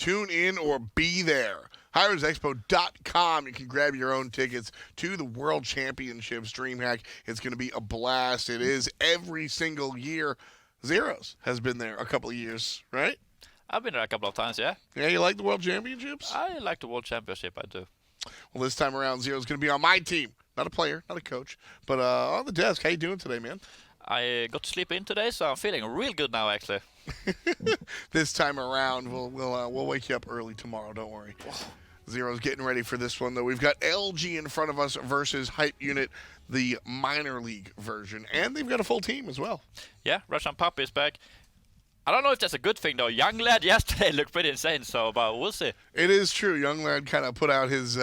Tune in or be there. HiresExpo.com. You can grab your own tickets to the World Championships DreamHack. It's going to be a blast. It is every single year. Zeros has been there a couple of years, right? I've been there a couple of times, yeah. Yeah, you like the World Championships? I like the World Championship, I do. Well, this time around, Zero's going to be on my team. Not a player, not a coach, but on the desk. How you doing today, man? I got to sleep in today, so I'm feeling real good now, actually. This time around, we'll wake you up early tomorrow. Don't worry. Zero's getting ready for this one, though. We've got LG in front of us versus Hype Unit, the minor league version, and they've got a full team as well. Yeah, RussianPapi is back. I don't know if that's a good thing, though. Young lad yesterday looked pretty insane, but we'll see. It is true. Young lad kind of put out his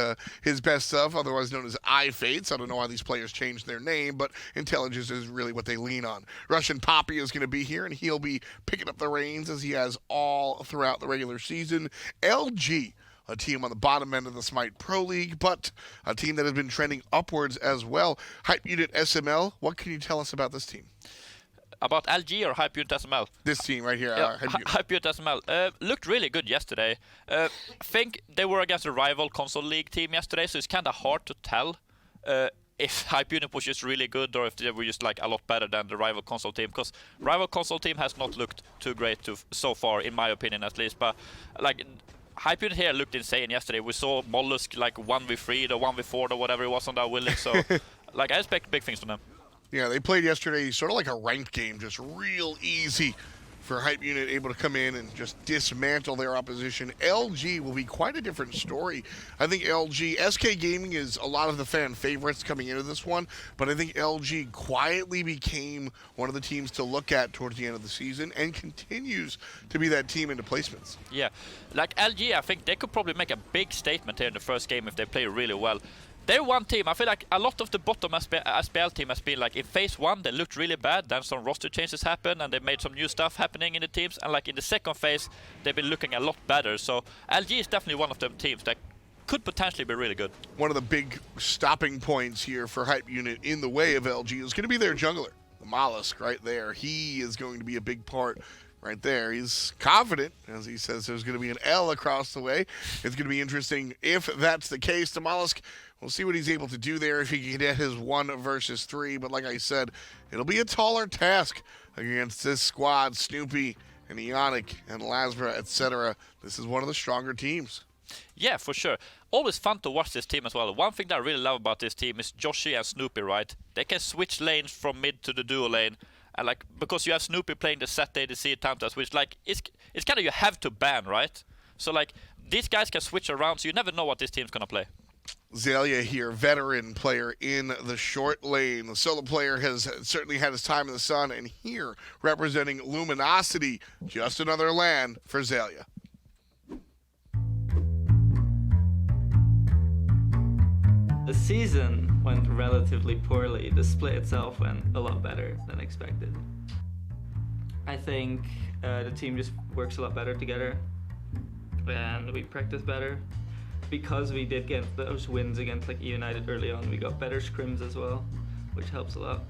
best stuff, otherwise known as iFates. I don't know why these players changed their name, but intelligence is really what they lean on. RussianPapi is going to be here, and he'll be picking up the reins as he has all throughout the regular season. LG, a team on the bottom end of the SMITE Pro League, but a team that has been trending upwards as well. Hype Unit SML, what can you tell us about this team? About LG or Hype Unit SML? This team right here. Yeah, Hype Unit SML. Looked really good yesterday. I think they were against a rival console league team yesterday, so it's kind of hard to tell if Hype Unit was just really good or if they were just like a lot better than the rival console team. Because rival console team has not looked too great so far, in my opinion at least. But like Hype Unit here looked insane yesterday. We saw molluskk like 1v3 or 1v4 or whatever it was on the Awilix. So like I expect big things from them. Yeah, they played yesterday sort of like a ranked game, just real easy for Hype Unit, able to come in and just dismantle their opposition. LG will be quite a different story. I think LG, SK Gaming is a lot of the fan favorites coming into this one, but I think LG quietly became one of the teams to look at towards the end of the season and continues to be that team into placements. Yeah, like LG, I think they could probably make a big statement here in the first game if they play really well. They're one team. I feel like a lot of the bottom SPL team has been like in phase 1 they looked really bad, then some roster changes happened and they made some new stuff happening in the teams, and like in the second phase they've been looking a lot better. So LG is definitely one of them teams that could potentially be really good. One of the big stopping points here for Hype Unit in the way of LG is going to be their jungler, the molluskk right there. He is going to be a big part right there. He's confident, as he says there's going to be an L across the way. It's going to be interesting if that's the case. The molluskk, we'll see what he's able to do there if he can get his 1 versus 3. But like I said, it'll be a taller task against this squad, Snoopy and Eonic and Lasbra, etc. This is one of the stronger teams. Yeah, for sure. Always fun to watch this team as well. One thing that I really love about this team is Joshy and Snoopy, right? They can switch lanes from mid to the duo lane. And like, because you have Snoopy playing the set ADC Tantas, which like it's kind of you have to ban, right? So like these guys can switch around, so you never know what this team's gonna play. Xaliea here, veteran player in the short lane. The solo player has certainly had his time in the sun, and here representing Luminosity, just another LAN for Xaliea. The season went relatively poorly. The split itself went a lot better than expected. I think the team just works a lot better together, and we practice better. Because we did get those wins against like United early on, we got better scrims as well, which helps a lot.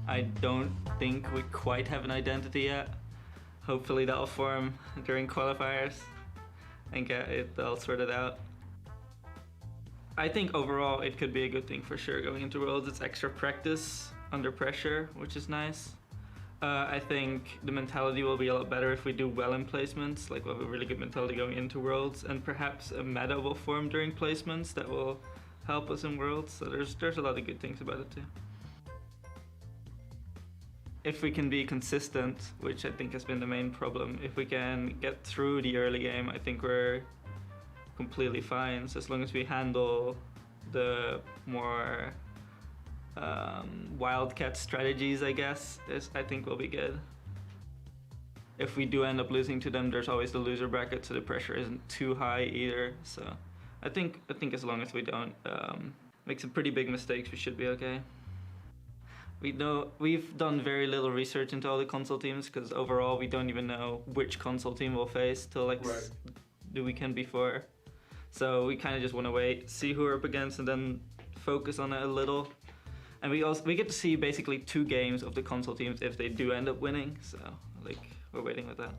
I don't think we quite have an identity yet. Hopefully that'll form during qualifiers and get it all sorted out. I think overall it could be a good thing for sure going into Worlds. It's extra practice under pressure, which is nice. I think the mentality will be a lot better if we do well in placements, like we'll have a really good mentality going into Worlds, and perhaps a meta will form during placements that will help us in Worlds. So there's a lot of good things about it too. If we can be consistent, which I think has been the main problem, if we can get through the early game, I think we're completely fine. So as long as we handle the more wildcat strategies, I guess, I think we'll be good. If we do end up losing to them, there's always the loser bracket, so the pressure isn't too high either. So I think as long as we don't make some pretty big mistakes, we should be okay. We've done very little research into all the console teams because overall we don't even know which console team we'll face till like the weekend before. So we kind of just want to wait, see who we're up against, and then focus on it a little. And we get to see basically 2 games of the console teams if they do end up winning. So like we're waiting with that.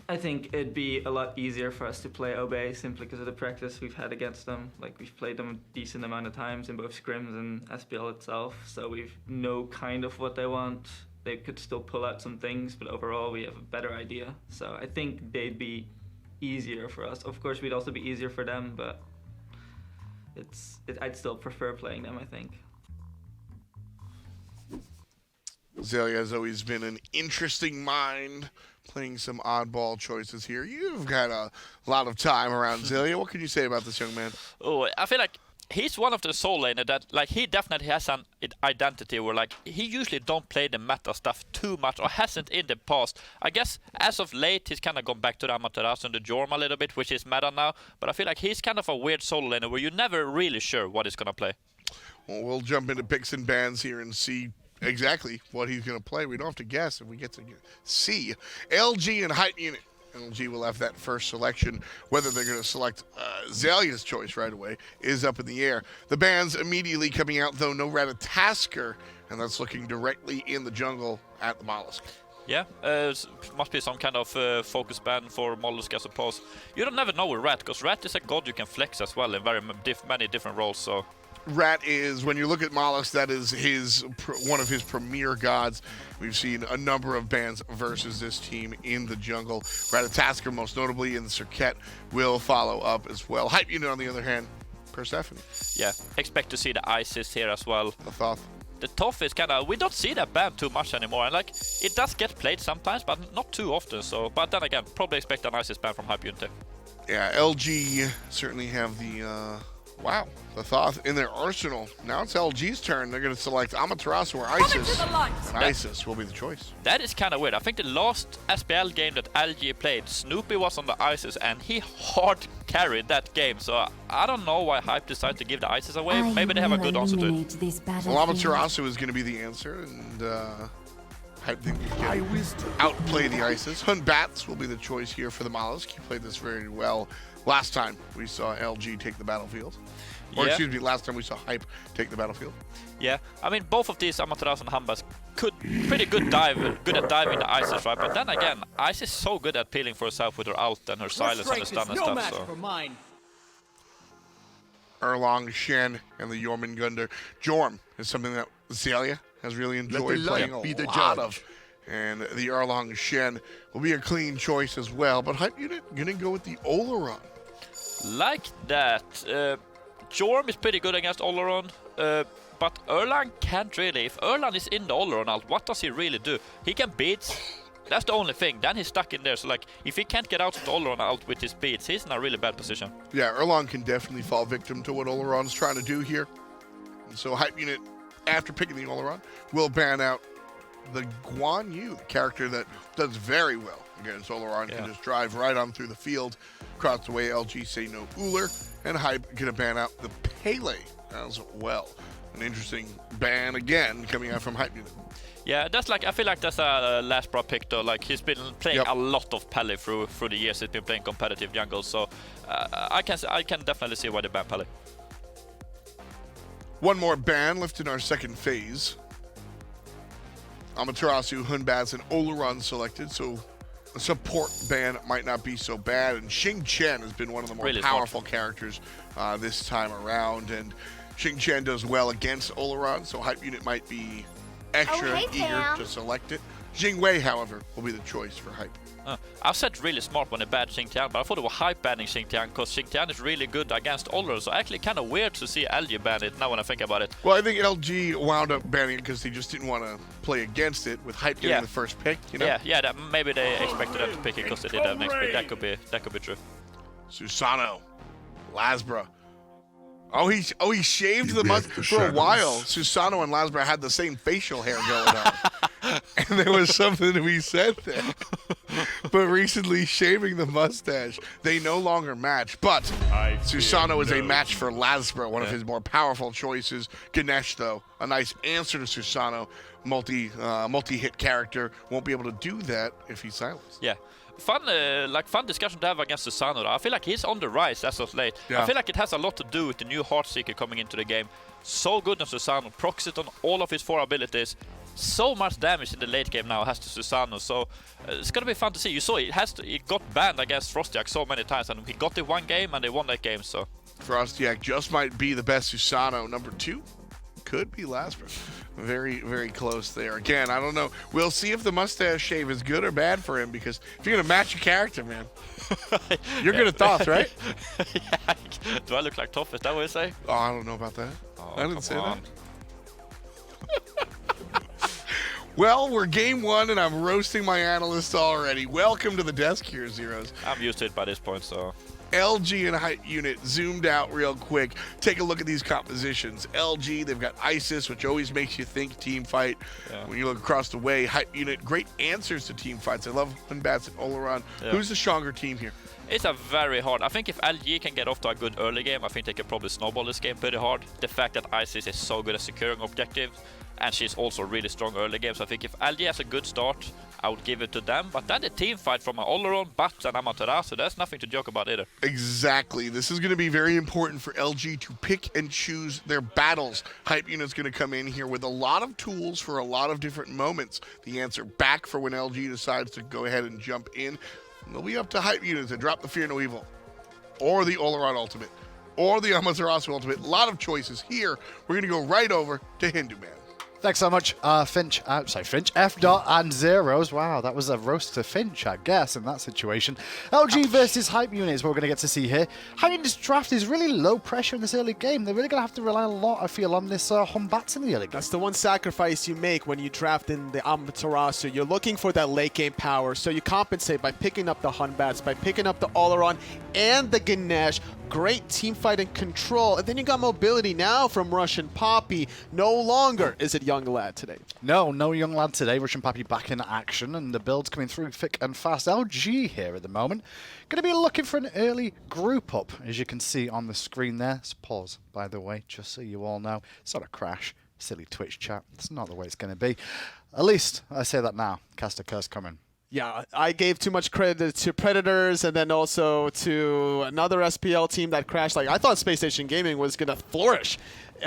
I think it'd be a lot easier for us to play Obey simply because of the practice we've had against them. Like, we've played them a decent amount of times in both scrims and SPL itself, so we know kind of what they want. They could still pull out some things, but overall we have a better idea. So I think they'd be easier for us. Of course, we'd also be easier for them, but I'd still prefer playing them, I think. Xaliea has always been an interesting mind, playing some oddball choices here. You've got a lot of time around Xaliea. What can you say about this young man? Oh, I feel like he's one of the soul laner that, like, he definitely has an identity where, like, he usually don't play the meta stuff too much, or hasn't in the past. I guess as of late he's kind of gone back to the Amaterasu and the Jorm a little bit, which is meta now. But I feel like he's kind of a weird solo laner where you're never really sure what he's gonna play. Well, we'll jump into picks and bans here and see exactly what he's going to play. We don't have to guess if we get to see. LG and Hype Unit. LG will have that first selection. Whether they're going to select Xalia's choice right away is up in the air. The bans immediately coming out, though, no Ratatasker, and that's looking directly in the jungle at the molluskk. Yeah, must be some kind of focus ban for molluskk, I suppose. You don't never know with Rat, because Rat is a god you can flex as well in very many different roles, so... Rat is, when you look at molluskk, that is one of his premier gods. We've seen a number of bans versus this team in the jungle. Ratatasker, most notably, in the Circuit, will follow up as well. Hype Unit, on the other hand, Persephone. Yeah, expect to see the Isis here as well. The Thoth. The Thoth is kind of, we don't see that ban too much anymore, and like, it does get played sometimes, but not too often, so, but then again, probably expect an Isis ban from Hype Unit. Yeah, LG certainly have the, wow, the Thoth in their arsenal. Now it's LG's turn. They're going to select Amaterasu or Isis. And Isis will be the choice. That is kind of weird. I think the last SPL game that LG played, Snoopy was on the Isis, and he hard carried that game. So I don't know why Hype decided to give the Isis away. Maybe they have a good answer to it. Well, Amaterasu is going to be the answer, and Hype think we can outplay the Isis. Batz will be the choice here for the molluskk. He played this very well last time we saw LG take the battlefield. Or excuse me, last time we saw Hype take the battlefield. Yeah, I mean, both of these Amaterasu and Hambas pretty good at diving the Isis, right? But then again, Isis is so good at peeling for herself with her ult and her silence and the stun and stuff, so... Erlang, Shen, and the Jormungandr. Jorm is something that Xaliea has really enjoyed playing a lot of. And the Erlang Shen will be a clean choice as well. But Hype Unit going to go with the Olorun. Like that. Jorm is pretty good against Olorun, but Erlang can't really. If Erlang is in the Olorun ult, what does he really do? He can beats. That's the only thing. Then he's stuck in there. So, like, if he can't get out of the Olorun ult with his beats, he's in a really bad position. Yeah, Erlang can definitely fall victim to what Olorun's trying to do here. And so Hype Unit, after picking the Olorun, will ban out the Guan Yu, the character that does very well against Olorun. Can just drive right on through the field, across the way. LG say no Uller, and Hype gonna ban out the Pele as well. An interesting ban again coming out from Hype Unit. Yeah, that's like, I feel like that's a Lasbra pick though. Like, he's been playing a lot of Pele through the years. He's been playing competitive jungle, so I can definitely see why they ban Pele. One more ban left in our second phase. Amaterasu, Batz, and Olorun selected, so a support ban might not be so bad. And Xing has been one of the more powerful characters this time around, and Xing does well against Olorun, so Hype Unit might be extra eager to select it. Jing, however, will be the choice for Hype. I've said really smart when they banned Xing, but I thought they were Hype banning Xing because Xing is really good against Olorun, so actually kind of weird to see LG ban it now when I think about it. Well, I think LG wound up banning it because he just didn't want to play against it with Hype getting the first pick, you know? Yeah, maybe they expected them to pick it because they did have next pick. That could be true. Susano, Lasbra. Oh, he shaved the mustache for a while. Susano and Lasbra had the same facial hair going on. And there was something to be said there. But recently, shaving the mustache, they no longer match. But Susano is a match for Lasbra, one of his more powerful choices. Ganesha, though, a nice answer to Susano. Multi-hit character. Won't be able to do that if he's silenced. Yeah. fun discussion to have against Susano. I feel like he's on the rise as of late. Yeah. I feel like it has a lot to do with the new Heartseeker coming into the game. So good on Susano, procs it on all of his 4 abilities. So much damage in the late game now has to Susano, so it's gonna be fun to see. You saw he got banned against Frostiak so many times, and he got it one game and they won that game. So Frostiak just might be the best Susano. Number 2 could be Lasbra. Very, very close there. Again, I don't know. We'll see if the mustache shave is good or bad for him, because if you're gonna match your character, man, you're good at Thoth, right? Yeah. Do I look like Thoth? Is that what you say? Oh, I don't know about that. Oh, I didn't say on. that. Well, we're game 1, and I'm roasting my analyst already. Welcome to the desk here, Zeros. I'm used to it by this point, so. LG and Hype Unit zoomed out real quick. Take a look at these compositions. LG, they've got ISIS, which always makes you think team fight. Yeah. When you look across the way, Hype Unit, great answers to team fights. I love when Batz and Olorun. Yeah. Who's the stronger team here? It's a very hard. I think if LG can get off to a good early game, I think they could probably snowball this game pretty hard. The fact that ISIS is so good at securing objectives, and she's also really strong early game, so I think if LG has a good start, I would give it to them. But then the team fight from Olorun, Batz, and Amaterasu, there's nothing to joke about either. Exactly. This is going to be very important for LG to pick and choose their battles. Hype Unit's going to come in here with a lot of tools for a lot of different moments. The answer back for when LG decides to go ahead and jump in. It'll be up to Hype Unit to drop the Fear No Evil, or the Olorun ultimate, or the Amaterasu ultimate. A lot of choices here. We're going to go right over to Hindu Man. Thanks so much, Finch. Finch, F dot and Zeros. Wow, that was a roast to Finch, I guess, in that situation. LG versus Hype Unit is what we're going to get to see here. Hype Unit's draft is really low pressure in this early game. They're really going to have to rely a lot, I feel, on this Batz in the early game. That's the one sacrifice you make when you draft in the Amaterasu. You're looking for that late game power, so you compensate by picking up the Batz, by picking up the Olorun and the Ganesha. Great team fight and control. And then you got mobility now from RussianPapi. No longer is it young lad today. No young lad today. RussianPapi back in action, and the build's coming through thick and fast. LG here at the moment. Going to be looking for an early group up, as you can see on the screen there. Let's pause, by the way, just so you all know. It's not a crash. Silly Twitch chat. It's not the way it's going to be. At least, I say that now. Cast a curse coming. Yeah, I gave too much credit to Predators and then also to another SPL team that crashed. Like, I thought Space Station Gaming was going to flourish,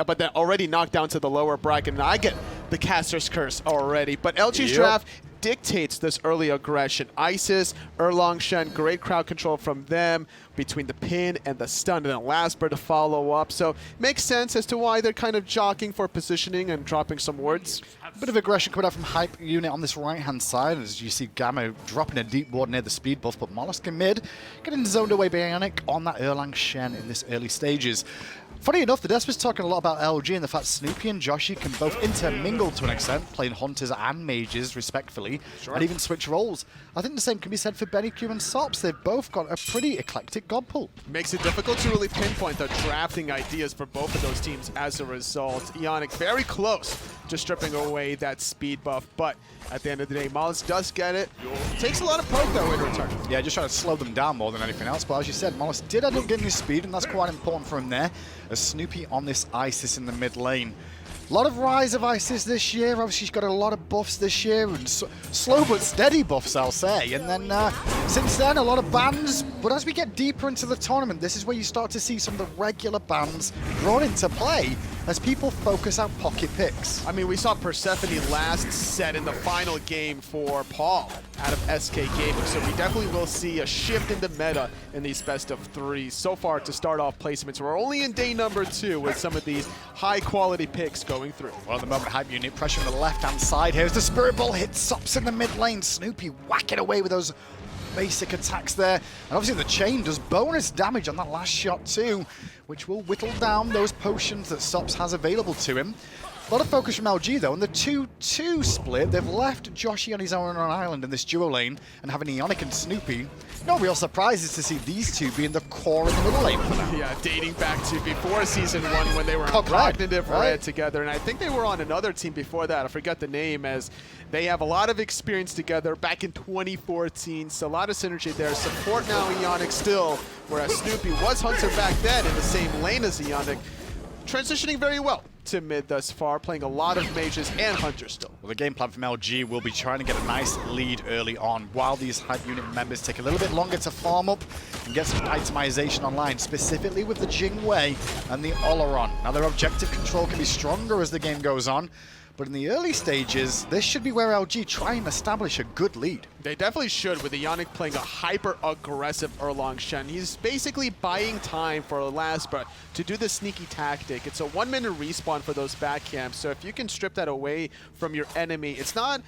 but then already knocked down to the lower bracket. And I get the Caster's Curse already. But LG's draft dictates this early aggression. ISIS, Erlang, Shen, great crowd control from them between the pin and the stun, and then Lasbra to follow up. So makes sense as to why they're kind of jockeying for positioning and dropping some wards. A bit of aggression coming out from Hype Unit on this right-hand side, as you see Gamma dropping a deep ward near the speed buff, but molluskk in mid, getting zoned away by Eonic on that Erlang Shen in this early stages. Funny enough, the desk was talking a lot about LG and the fact Snoopy and Joshy can both intermingle to an extent, playing hunters and mages respectfully, and even switch roles. I think the same can be said for SMITE and sops. They've both got a pretty eclectic god pool. Makes it difficult to really pinpoint the drafting ideas for both of those teams as a result. Eonic very close to stripping away that speed buff, but at the end of the day, molluskk does get it. Takes a lot of poke though in return. Yeah, just trying to slow them down more than anything else, but as you said, molluskk did end up getting his speed, and that's quite important for him there, as Snoopy on this ISIS in the mid lane. A lot of rise of ISIS this year. Obviously, she's got a lot of buffs this year, and slow but steady buffs, I'll say. And then since then, a lot of bans. But as we get deeper into the tournament, this is where you start to see some of the regular bans brought into play as people focus out pocket picks. I mean, we saw Persephone last set in the final game for Paul out of SK Gaming, so we definitely will see a shift in the meta in these best of threes. So far, to start off placements, we're only in day number 2 with some of these high-quality picks going through. Well, at the moment, Hype Unit pressure on the left-hand side here as the Spirit Ball hits sops in the mid lane. Snoopy whacking away with those basic attacks there. And obviously the chain does bonus damage on that last shot too, which will whittle down those potions that sops has available to him. A lot of focus from LG though, and the 2-2 split, they've left Joshy on his own on an island in this duo lane and having Eonic and Snoopy. No real surprises to see these two being the core in the middle lane for now. Yeah, dating back to before Season 1 when they were on Cognitive Red together, and I think they were on another team before that. I forgot the name, as they have a lot of experience together back in 2014, so a lot of synergy there. Support now Eonic still, whereas Snoopy was Hunter back then in the same lane as Eonic, transitioning very well. to mid thus far, playing a lot of mages and hunters still. Well, the game plan from LG will be trying to get a nice lead early on, while these hype unit members take a little bit longer to farm up and get some itemization online, specifically with the Jing Wei and the Olorun. Now, their objective control can be stronger as the game goes on, but in the early stages, this should be where LG try and establish a good lead. They definitely should, with Eonic playing a hyper-aggressive Erlang Shen. He's basically buying time for Lasbra to do the sneaky tactic. It's a 1-minute respawn for those back camps, so if you can strip that away from your enemy, it's not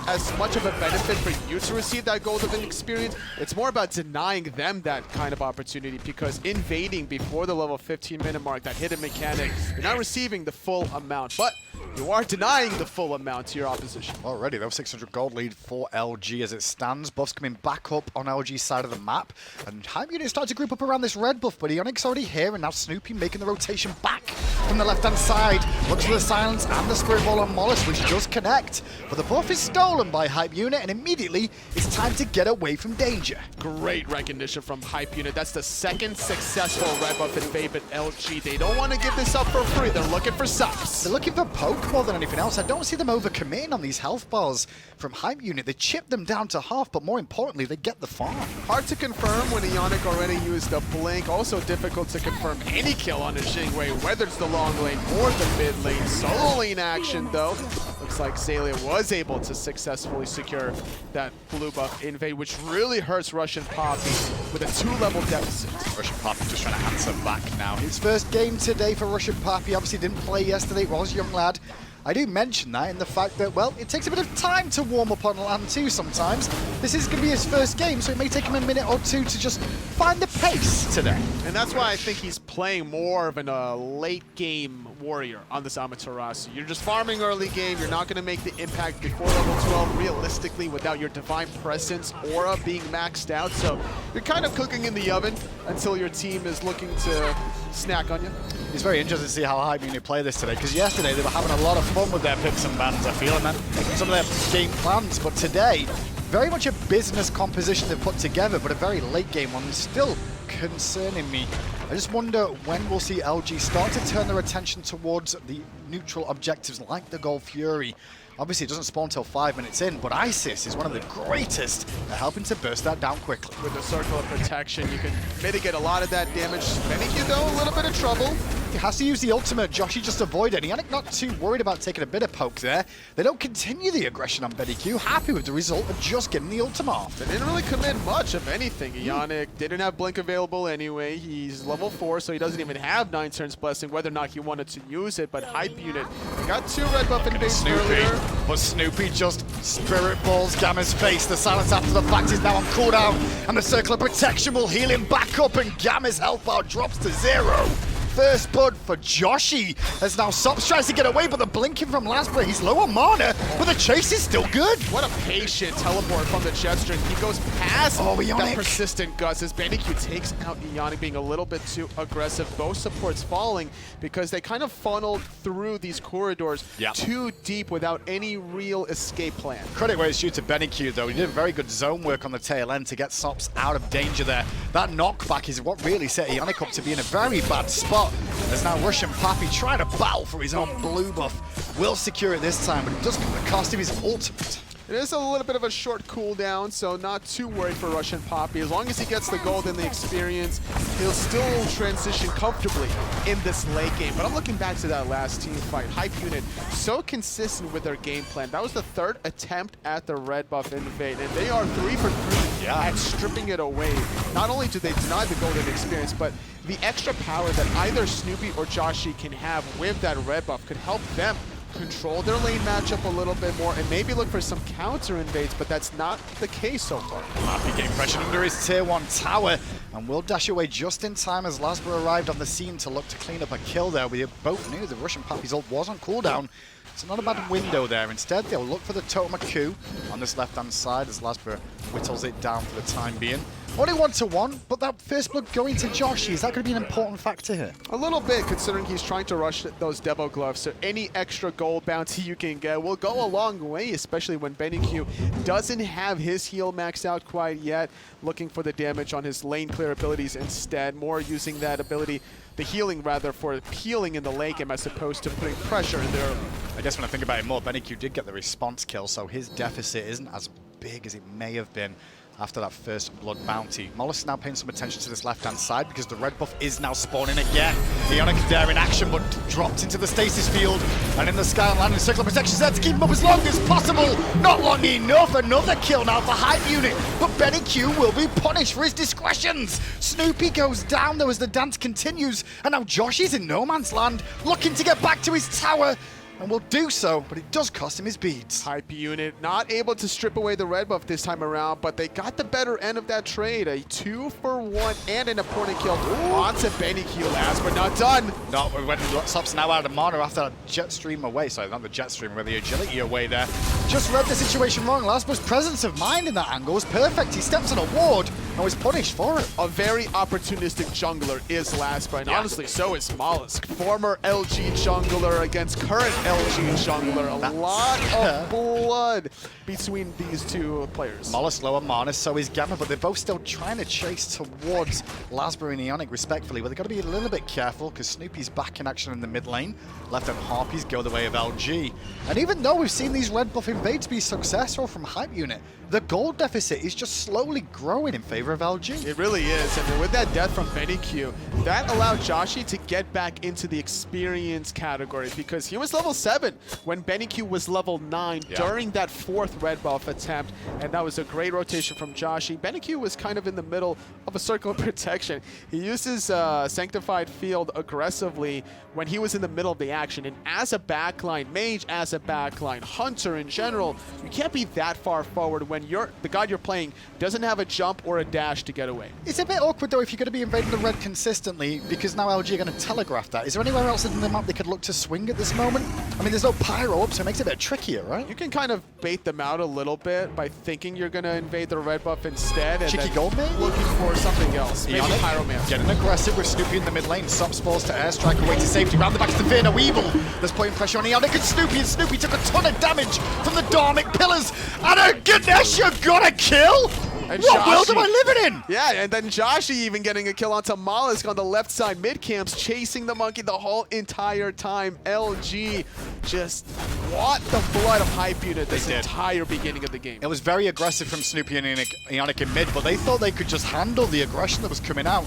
as much of a benefit for you to receive that golden experience. It's more about denying them that kind of opportunity, because invading before the level 15-minute mark, that hidden mechanic, you're not receiving the full amount, but you are denying the full amount to your opposition. Already, though, 600 gold lead for LG as it stands. Buffs coming back up on LG's side of the map. And hype units start to group up around this red buff, but Eonic's already here, and now Snoopy making the rotation back from the left-hand side. Looks for the silence and the Spirit Ball on molluskk, which does connect. But the buff is stolen by hype unit, and immediately it's time to get away from danger. Great recognition from hype unit. That's the second successful red buff invade, but LG, they don't want to give this up for free. They're looking for sops. They're looking for poke more than anything else. I don't see them overcommitting on these health bars from hype unit. They chip them down to half, but more importantly, they get the farm. Hard to confirm when Eonic already used a blink. Also difficult to confirm any kill on a Xing Wei, whether it's the long lane or the mid lane. Solo lane action, though. Looks like Xaliea was able to successfully secure that blue buff invade, which really hurts RussianPapi with a 2-level deficit. RussianPapi just trying to answer back now. His first game today for RussianPapi. Obviously didn't play yesterday, was a young lad. I do mention that in the fact that, well, it takes a bit of time to warm up on land too sometimes. This is going to be his first game, so it may take him a minute or two to just find the pace today. And that's why I think he's playing more of a late-game warrior on this Amaterasu. You're just farming early game, you're not going to make the impact before level 12 realistically without your Divine Presence aura being maxed out, so you're kind of cooking in the oven until your team is looking to snack on you. It's very interesting to see how hype unit play this today, because yesterday they were having a lot of fun with their picks and bans, I feel, and then some of their game plans, but today, very much a business composition they've put together, but a very late game one, still concerning me. I just wonder when we'll see LG start to turn their attention towards the neutral objectives like the Gold Fury. Obviously, it doesn't spawn until 5 minutes in, but Isis is one of the greatest at helping to burst that down quickly. With the circle of protection, you can mitigate a lot of that damage. SMITE, though, a little bit of trouble. He has to use the ultimate. Joshy just avoided. Eonic not too worried about taking a bit of poke there. They don't continue the aggression on sBennyQ. Happy with the result of just getting the ultimate off. They didn't really commit much of anything. Eonic didn't have Blink available anyway. He's level 4, so he doesn't even have 9 turns blessing, whether or not he wanted to use it. But hype unit, they got 2 red buff invades earlier. But Snoopy just Spirit Balls Gamma's face. The silence after the fact is now on cooldown, and the circle of protection will heal him back up, and Gamma's health bar drops to 0. First blood for Joshy, as now sops tries to get away, but the blinking from Lasbra, he's low on mana, but the chase is still good. What a patient teleport from the Jetstream. He goes past that persistent Gus as sBennyQ takes out Eonic, being a little bit too aggressive. Both supports falling because they kind of funneled through these corridors too deep without any real escape plan. Credit where it's due to sBennyQ, though. He did very good zone work on the tail end to get sops out of danger there. That knockback is what really set Eonic up to be in a very bad spot. As now RussianPapi trying to battle for his own blue buff. Will secure it this time, but it does come at the cost of his ultimate. It is a little bit of a short cooldown, so not too worried for RussianPapi. As long as he gets the gold and the experience, he'll still transition comfortably in this late game. But I'm looking back to that last team fight. Hype unit, so consistent with their game plan. That was the 3rd attempt at the red buff invade, and they are 3 for 3 at stripping it away. Not only do they deny the golden experience, but the extra power that either Snoopy or Joshy can have with that red buff could help them control their lane matchup a little bit more and maybe look for some counter invades, but that's not the case so far. Papi getting pressure under his tier 1 tower and will dash away just in time as Lasbra arrived on the scene to look to clean up a kill there. We both knew the RussianPapi's ult was on cooldown. It's not a bad window there. Instead, they'll look for the totem of Q on this left-hand side as Lasbra whittles it down for the time being. Only 1-1, but that first blood going to Joshy, is that going to be an important factor here? A little bit, considering he's trying to rush those Devo gloves, so any extra gold bounty you can get will go a long way, especially when SMITE doesn't have his heal maxed out quite yet, looking for the damage on his lane clear abilities instead, more using that ability, the healing rather, for peeling in the late game as opposed to putting pressure in there. I guess when I think about it more, SMITE did get the response kill, so his deficit isn't as big as it may have been after that first blood bounty. molluskk now paying some attention to this left-hand side because the red buff is now spawning again. Eonic there in action, but dropped into the stasis field, and in the sky and landing circle of protection there to keep him up as long as possible. Not long enough. Another kill now for Hype Unit, but SMITE will be punished for his discretions. Snoopy goes down though as the dance continues, and now Joshy's in no man's land, looking to get back to his tower. And will do so, but it does cost him his beads. Hype Unit not able to strip away the red buff this time around, but they got the better end of that trade. A 2-for-1 and an opponent kill onto SMITE. Lasbra not done. No, when sops now out of mana after that jet stream away. Sorry, not the jet stream, but the agility away there. Just read the situation wrong. Lasbra's presence of mind in that angle was perfect. He steps on a ward and was punished for it. A very opportunistic jungler is Lasbra, and honestly, so is molluskk. Former LG jungler against current LG jungler. A lot of blood between these two players. molluskk lower mana, so is Gamma, but they're both still trying to chase towards Lasbra and Eonic respectfully, but they've got to be a little bit careful because Snoopy's back in action in the mid lane. Left-hand Harpies go the way of LG. And even though we've seen these red buff invades be successful from Hype Unit, the gold deficit is just slowly growing in favor of LG. It really is, and with that death from SMITE, that allowed Joshy to get back into the experience category because he was level 7 when SMITE was level 9 during that 4th red buff attempt, and that was a great rotation from Joshy. SMITE was kind of in the middle of a circle of protection. He used his Sanctified Field aggressively when he was in the middle of the action, and as a backline, mage as a backline, hunter in general, you can't be that far forward when the god you're playing doesn't have a jump or a dash to get away. It's a bit awkward though if you're going to be invading the red consistently, because now LG are going to telegraph that. Is there anywhere else in the map they could look to swing at this moment? I mean, there's no pyro up, so it makes it a bit trickier, right? You can kind of bait them out a little bit by thinking you're going to invade the red buff instead, and Cheeky then gold maybe? looking for something else. Maybe Eonic Pyromancer. getting aggressive with Snoopy in the mid lane. Sops falls to airstrike away to safety. Round the back to the Fear No Evil. There's putting pressure on Eonic and Snoopy took a ton of damage from the Dharmic pillars. And a Ganesha got a kill? And What world Joshy- am I living in? Yeah, and then Joshy even getting a kill onto molluskk on the left side mid camps, chasing the monkey the whole entire time. LG just want the blood of Hype Unit this entire beginning of the game. It was very aggressive from Snoopy and Eonic in mid, but they thought they could just handle the aggression that was coming out.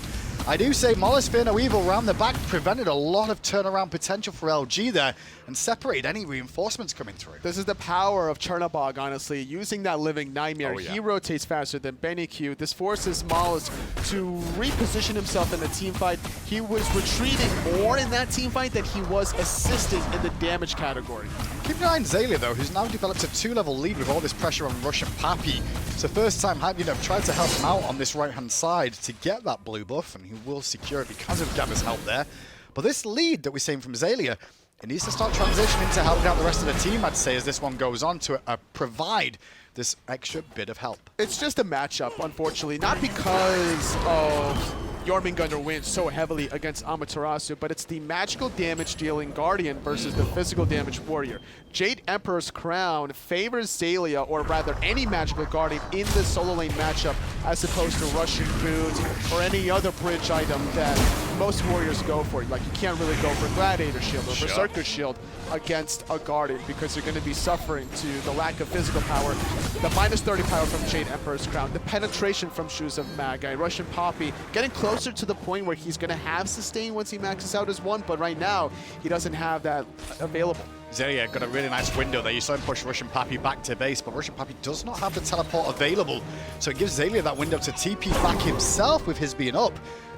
I do say molluskk Fear No Evil round the back prevented a lot of turnaround potential for LG there and separated any reinforcements coming through. This is the power of Chernobog, honestly. Using that Living Nightmare, he rotates faster than SMITE. This forces molluskk to reposition himself in the team fight. He was retreating more in that team fight than he was assisting in the damage category. Keep an eye on Xaliea though, who's now developed a 2-level lead with all this pressure on RussianPapi. It's the first time Hype Unit have tried to help him out on this right-hand side to get that blue buff, and he will secure it because of Gamma's help there. But this lead that we're seeing from Xaliea, it needs to start transitioning to helping out the rest of the team, I'd say, as this one goes on to provide this extra bit of help. It's just a matchup, unfortunately, not because of Jormungandr wins so heavily against Amaterasu, but it's the magical damage dealing Guardian versus the physical damage Warrior. Jade Emperor's Crown favors Xaliea, or rather any magical Guardian, in the solo lane matchup as opposed to Russian Boot or any other bridge item that most Warriors go for. Like, you can't really go for Gladiator Shield or Berserker Shield against a Guardian because you're going to be suffering to the lack of physical power, the minus 30 power from Jade Emperor's Crown, the penetration from Shoes of Magi, RussianPapi getting closer to the point where he's going to have sustain once he maxes out as one, but right now he doesn't have that available. Xaliea got a really nice window there. You saw him push RussianPapi back to base, but RussianPapi does not have the teleport available. So it gives Xaliea that window to TP back himself with his being up.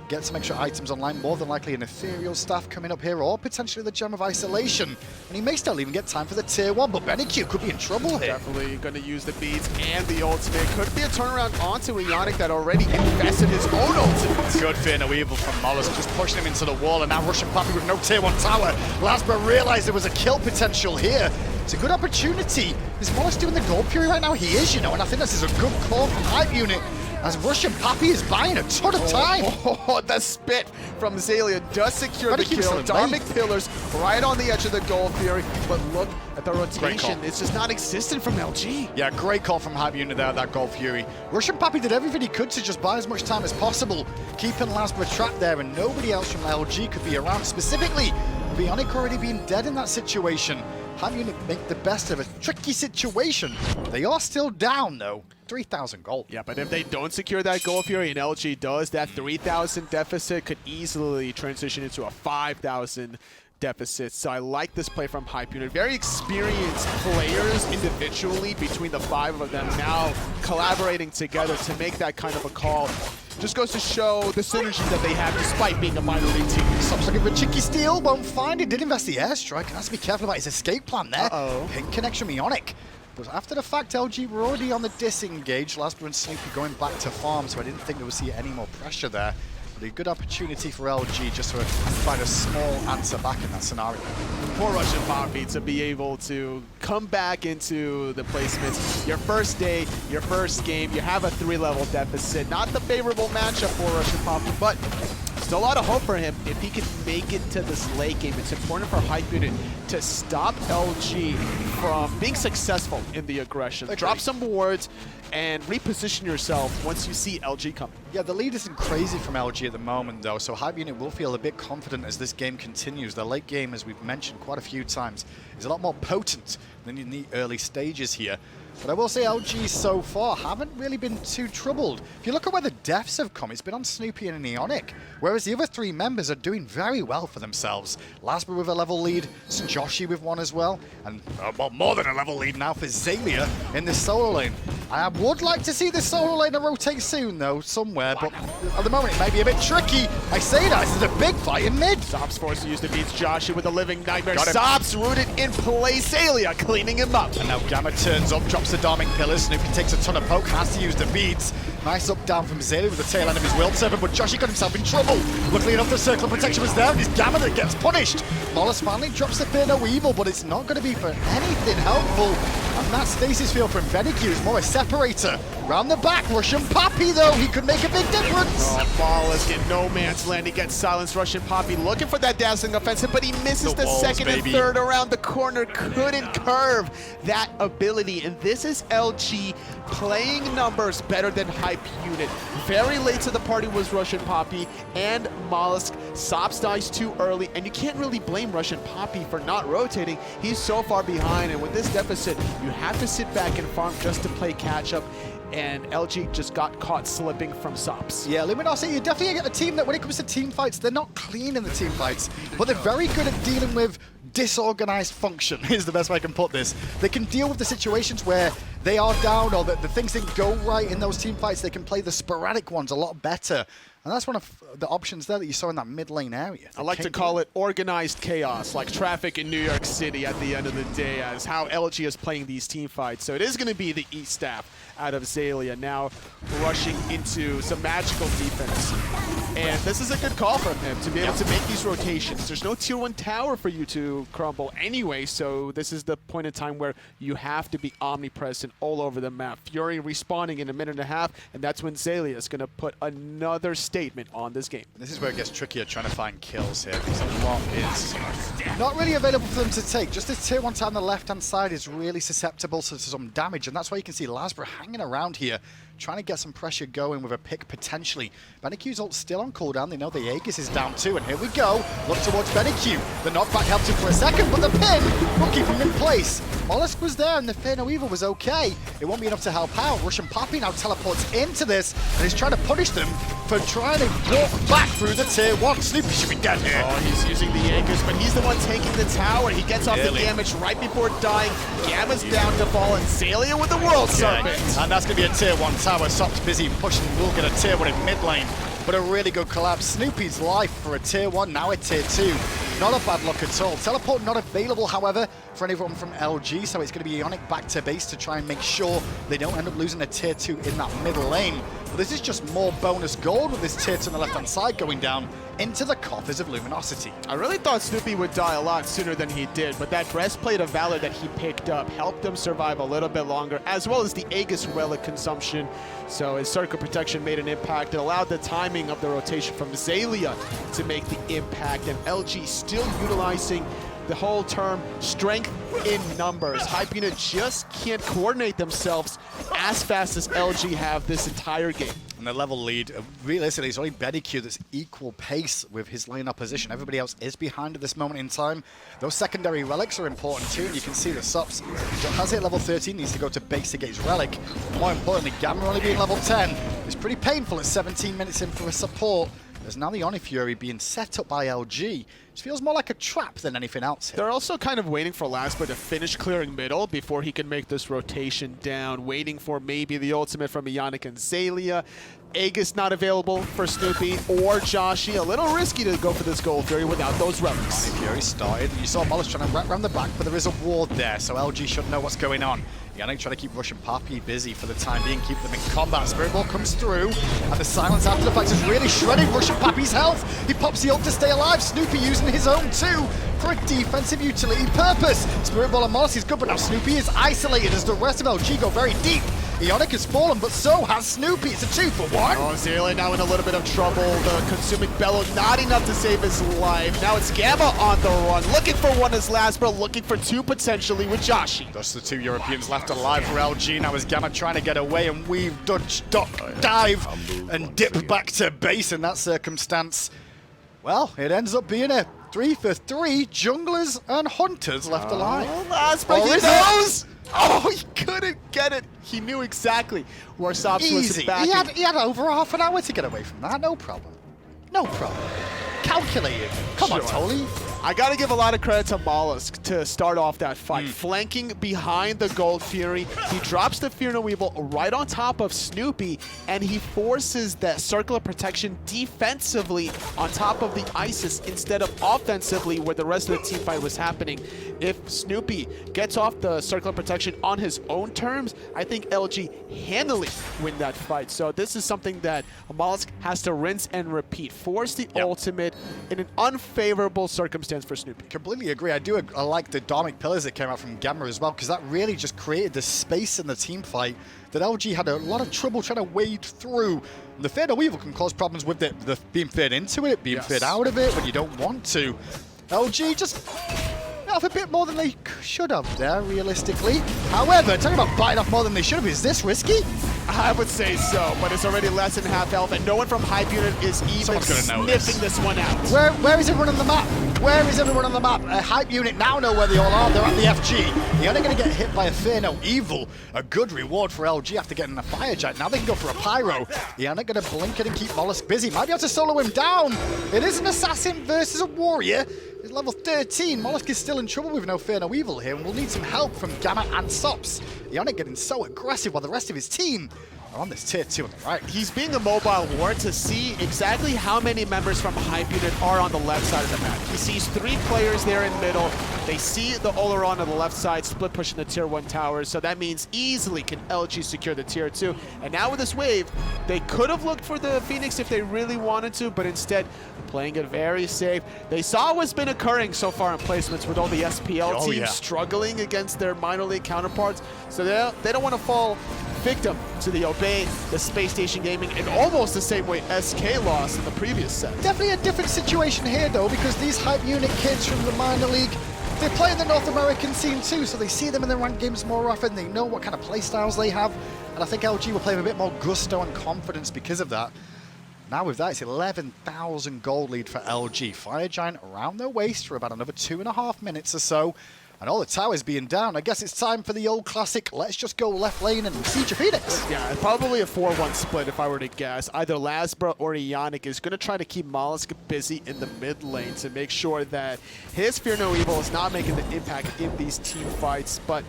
Get some extra items online, more than likely an Ethereal Staff coming up here, or potentially the Gem of Isolation. And he may still even get time for the Tier 1, but SMITE could be in trouble here. Definitely going to use the beads and the ultimate. Could be a turnaround onto Eonic that already invested his own ultimate. Good Fear No Evil from molluskk, just pushing him into the wall, and now RussianPapi with no Tier 1 tower. Lasbra realized there was a kill potential here. It's a good opportunity. Is molluskk doing the gold fury right now? He is, you know, and I think this is a good call from Hype Unit. as RussianPapi is buying a ton of time. Oh, the spit from Xaliea does secure the sBennyQ kill. late. Dharmic Pillars right on the edge of the goal Fury, but look at the rotation. call. It's just not existent from LG. Yeah, great call from Hype Unit there, that Gold Fury. RussianPapi did everything he could to just buy as much time as possible, keeping Lasbra trapped there, and nobody else from LG could be around. Specifically, Eonic already being dead in that situation. Hype Unit make the best of a tricky situation. They are still down, though. 3,000 gold. Yeah, but if they don't secure that goal Fury and LG does, that 3,000 deficit could easily transition into a 5,000 deficit. So I like this play from Hype Unit. Very experienced players individually between the 5 of them now collaborating together to make that kind of a call. Just goes to show the synergy that they have despite being a minor league team. Stops looking for cheeky steal, won't find it. Did invest the airstrike, and has to be careful about his escape plan there. Pin connection from Eonic. But after the fact, LG were already on the disengage. Lasbra and Snoopy going back to farm, so I didn't think they would see any more pressure there. But a good opportunity for LG just to find a small answer back in that scenario. For RussianPapi to be able to come back into the placements. Your first day, your first game, you have a 3-level deficit. Not the favorable matchup for RussianPapi, but still a lot of hope for him if he can make it to this late game. It's important for Hype Unit to stop LG from being successful in the aggression. Agreed. Drop some wards and reposition yourself once you see LG coming. Yeah, the lead isn't crazy from LG at the moment, though, so Hype Unit will feel a bit confident as this game continues. The late game, as we've mentioned quite a few times, is a lot more potent than in the early stages here. But I will say LG so far haven't really been too troubled. If you look at where the deaths have come, it's been on Snoopy and Eonic, whereas the other 3 members are doing very well for themselves. Lasbra with a level lead, Joshy with one as well, and well, more than a level lead now for Xaliea in this solo lane. I would like to see this solo lane rotate soon, though, somewhere, but at the moment it may be a bit tricky. I say that, this is a big fight in mid. Sops forced to use the beats. Joshy with a living nightmare. Got him. Sops rooted in place. Xaliea cleaning him up. And now Gamma turns up, drops the Dharmic Pillars. Snoopy takes a ton of poke, has to use the beads. Nice up down from Xaliea with the tail end of his Will Serpent, but Joshy got himself in trouble. Luckily enough, the circle of protection was there, and it's Gamma that gets punished. Molluskk finally drops the Fear No Evil, but it's not going to be for anything helpful. And that stasis field from SMBennyQ is more a separator. Round the back, RussianPapi though, he could make a big difference. Oh, Molluskk in no man's land. He gets silenced. RussianPapi looking for that dazzling offensive, but he misses the walls, second baby. and third around the corner. Couldn't curve that ability. And this is LG playing numbers better than Hype Unit. Very late to the party was RussianPapi and Molluskk. Sops dies too early, and you can't really blame RussianPapi for not rotating. He's so far behind, and with this deficit, you have to sit back and farm just to play catch up. And LG just got caught slipping from Sops. Yeah, Luminosity, you definitely get a team that when it comes to team fights, they're not clean in the team fights, but they're very good at dealing with disorganized function, is the best way I can put this. They can deal with the situations where they are down or the things didn't go right in those team fights. They can play the sporadic ones a lot better. And that's one of the options there that you saw in that mid lane area. I like to call it organized chaos, like traffic in New York City at the end of the day, as how LG is playing these team fights. So it is going to be the E-Staff out of Xaliea now rushing into some magical defense. And this is a good call from him to be able to make these rotations. There's no tier 1 tower for you to crumble anyway, so this is the point in time where you have to be omnipresent all over the map. Fury respawning in a minute and a half, and that's when Xaliea is going to put another statement on this game. This is where it gets trickier trying to find kills here, because a lot is not really available for them to take. Just this tier 1 tower on the left-hand side is really susceptible to some damage, and that's why you can see Lasbra hanging around here, trying to get some pressure going with a pick potentially. SMBennyQ's ult still on cooldown. They know the Aegis is down too, and here we go. Look towards SMBennyQ. The knockback helped him for a second, but the pin will keep him in place. Molluskk was there, and the Fear No Evil was okay. It won't be enough to help out. RussianPapi now teleports into this, and he's trying to punish them for trying to walk back through the tier 1. Snoopy should be dead here. Oh, he's using the Aegis, but he's the one taking the tower. He gets off the damage right before dying. Gamma's down to fall, and Xaliea with the World Serpent. And that's going to be a tier 1 tower. Sops busy pushing. We'll get a tier 1 in mid lane. But a really good collab. Snoopy's life for a tier 1, now a tier 2. Not a bad look at all. Teleport not available, however, for anyone from LG, so it's going to be Eonic back to base to try and make sure they don't end up losing a tier 2 in that middle lane. But this is just more bonus gold with this tier 2 on the left-hand side going down. into the coffers of Luminosity. I really thought Snoopy would die a lot sooner than he did, but that Breastplate of Valor that he picked up helped him survive a little bit longer, as well as the Aegis Relic consumption. So his Circle Protection made an impact. It allowed the timing of the rotation from Xaliea to make the impact, and LG still utilizing the whole term strength in numbers. Hype Unit just can't coordinate themselves as fast as LG have this entire game. And the level lead, realistically, it's only sBennyQ that's equal pace with his lane opposition. Everybody else is behind at this moment in time. Those secondary relics are important too, and you can see the sops. Has hit level 13, needs to go to base to get his relic. More importantly, Gamma only being level 10 is pretty painful at 17 minutes in for a support. There's now the Oni Fury being set up by LG. It feels more like a trap than anything else here. They're also kind of waiting for Lasbra to finish clearing middle before he can make this rotation down, waiting for maybe the ultimate from Eonic and Xaliea. Aegis not available for Snoopy or Joshy. A little risky to go for this Gold Fury without those relics. Oni Fury started. You saw molluskk trying to wrap around the back, but there is a ward there, so LG should know what's going on. Eonic trying to keep RussianPapi busy for the time being, keep them in combat. Spirit Ball comes through, and the silence after the fact is really shredding RussianPapi's health. He pops the ult to stay alive. Snoopy using his own too for a defensive utility purpose. Spirit Ball and molluskk is good, but now Snoopy is isolated as the rest of LG go very deep. Eonic has fallen, but so has Snoopy. It's a 2-for-1. Oh, Xaliea now in a little bit of trouble. The Consuming Bellow not enough to save his life. Now it's Gamma on the run. Looking for one as Lasbra, looking for two potentially with Joshy. Just the two Europeans left alive for LG. Now is Gamma trying to get away and weave, dodge, duck, dive, and dip back to base in that circumstance. Well, it ends up being a 3-for-3 junglers and hunters left alive. Lasbra, he knows! Oh, he couldn't get it. He knew exactly where Sops was Easy. backing. He had over half an hour to get away from that. No problem. No problem. Calculated. Come on, Sure. Tolly. I gotta give a lot of credit to molluskk to start off that fight. Flanking behind the Gold Fury, he drops the Fear No Evil right on top of Snoopy, and he forces that Circle of Protection defensively on top of the Isis instead of offensively where the rest of the team fight was happening. If Snoopy gets off the Circle of Protection on his own terms, I think LG handily win that fight. So this is something that molluskk has to rinse and repeat. Force the ultimate in an unfavorable circumstance for Snoopy. Completely agree. I like the Dharmic Pillars that came out from Gamma as well, because that really just created the space in the team fight that LG had a lot of trouble trying to wade through. The Fear No Evil can cause problems with the being feared into it, being feared out of it when you don't want to. LG just off a bit more than they should have there, realistically. However, talking about biting off more than they should have, is this risky? I would say so, but it's already less than half health, and no one from Hype Unit is even sniffing this one out. Where is everyone on the map? Where is everyone on the map? Hype Unit now know where they all are. They're at the FG. They're only going to get hit by a Fear No Evil. A good reward for LG after getting a Fire Giant. Now they can go for a Pyro. They're not going to blink it and keep molluskk busy. Might be able to solo him down. It is an assassin versus a warrior. It's level 13. molluskk is still in trouble with no Fear No Evil here, and will need some help from Gamma and Sops. Eonic getting so aggressive while the rest of his team are on this tier 2 on the right. He's being a mobile ward to see exactly how many members from Hype Unit are on the left side of the map. He sees 3 players there in middle. They see the Olorun on the left side, split pushing the tier 1 towers, so that means easily can LG secure the tier 2. And now with this wave, they could have looked for the Phoenix if they really wanted to, but instead playing it very safe. They saw what's been occurring so far in placements with all the SPL teams struggling against their minor league counterparts, so they don't want to fall victim to the Obey, the Space Station Gaming, in almost the same way SK lost in the previous set. Definitely a different situation here, though, because these Hype Unit kids from the minor league, they play in the North American scene too, so they see them in the ranked games more often. They know what kind of play styles they have, and I think LG will play with a bit more gusto and confidence because of that. Now with that, it's 11,000 gold lead for LG. Fire Giant around their waist for about another 2.5 minutes or so. And all the towers being down. I guess it's time for the old classic, let's just go left lane and siege a Phoenix. Yeah, probably a 4-1 split if I were to guess. Either Lasbra or Eonic is going to try to keep molluskk busy in the mid lane to make sure that his Fear No Evil is not making the impact in these team fights. But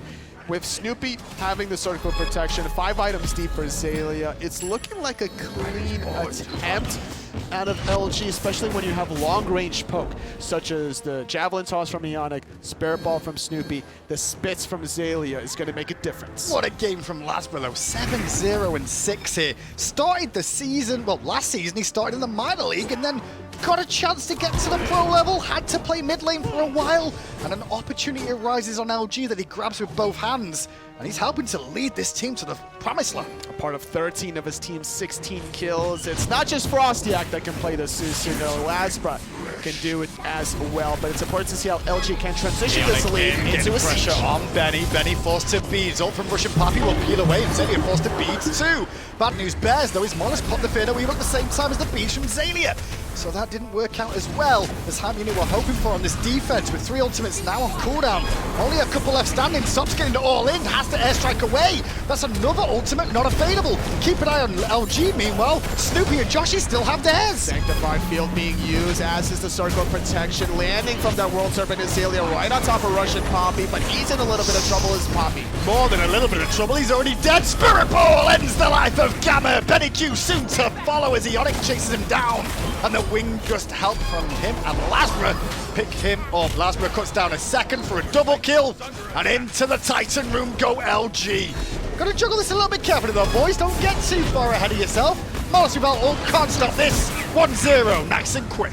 with Snoopy having the Circle of Protection, 5 items deep for Xaliea, it's looking like a clean attempt out of LG, especially when you have long-range poke, such as the Javelin Toss from Eonic, Spirit Ball from Snoopy, the Spits from Xaliea is going to make a difference. What a game from Lasbra, though. 7-0-6 here. Started the season, well, last season he started in the minor league, and then got a chance to get to the pro level, had to play mid lane for a while, and an opportunity arises on LG that he grabs with both hands, and he's helping to lead this team to the promised land. A part of 13 of his team's 16 kills. It's not just Frostiak that can play the Susano. Lasbra can do it as well, but it's important to see how LG can transition this lead into a pressure siege. on Benny. Benny forced to beads. Ult from RussianPapi will peel away, and Xaliea forced to beads too. Bad news bears, though, his molluskk popped the Fear Weaver at the same time as the beads from Xaliea. So that didn't work out as well as Hype Unit were hoping for on this defense, with 3 ultimates now on cooldown. Only a couple left standing. Sops getting to all in, has to airstrike away. That's another ultimate not available. Keep an eye on LG, meanwhile. Snoopy and Joshy still have theirs. Sanctified field being used, as is the circle of protection. Landing from that World Serpent is Xaliea right on top of RussianPapi, but he's in a little bit of trouble as Papi. More than a little bit of trouble, he's already dead. Spirit Ball ends the life of Gamma. SMITE soon to follow as Eonic chases him down. And the wing gust help from him, and Lasbra pick him up. Lasbra cuts down a second for a double kill, and into the Titan room go LG. Gotta juggle this a little bit carefully though, boys. Don't get too far ahead of yourself. Molluskk ult can't stop this. 1-0, nice and quick.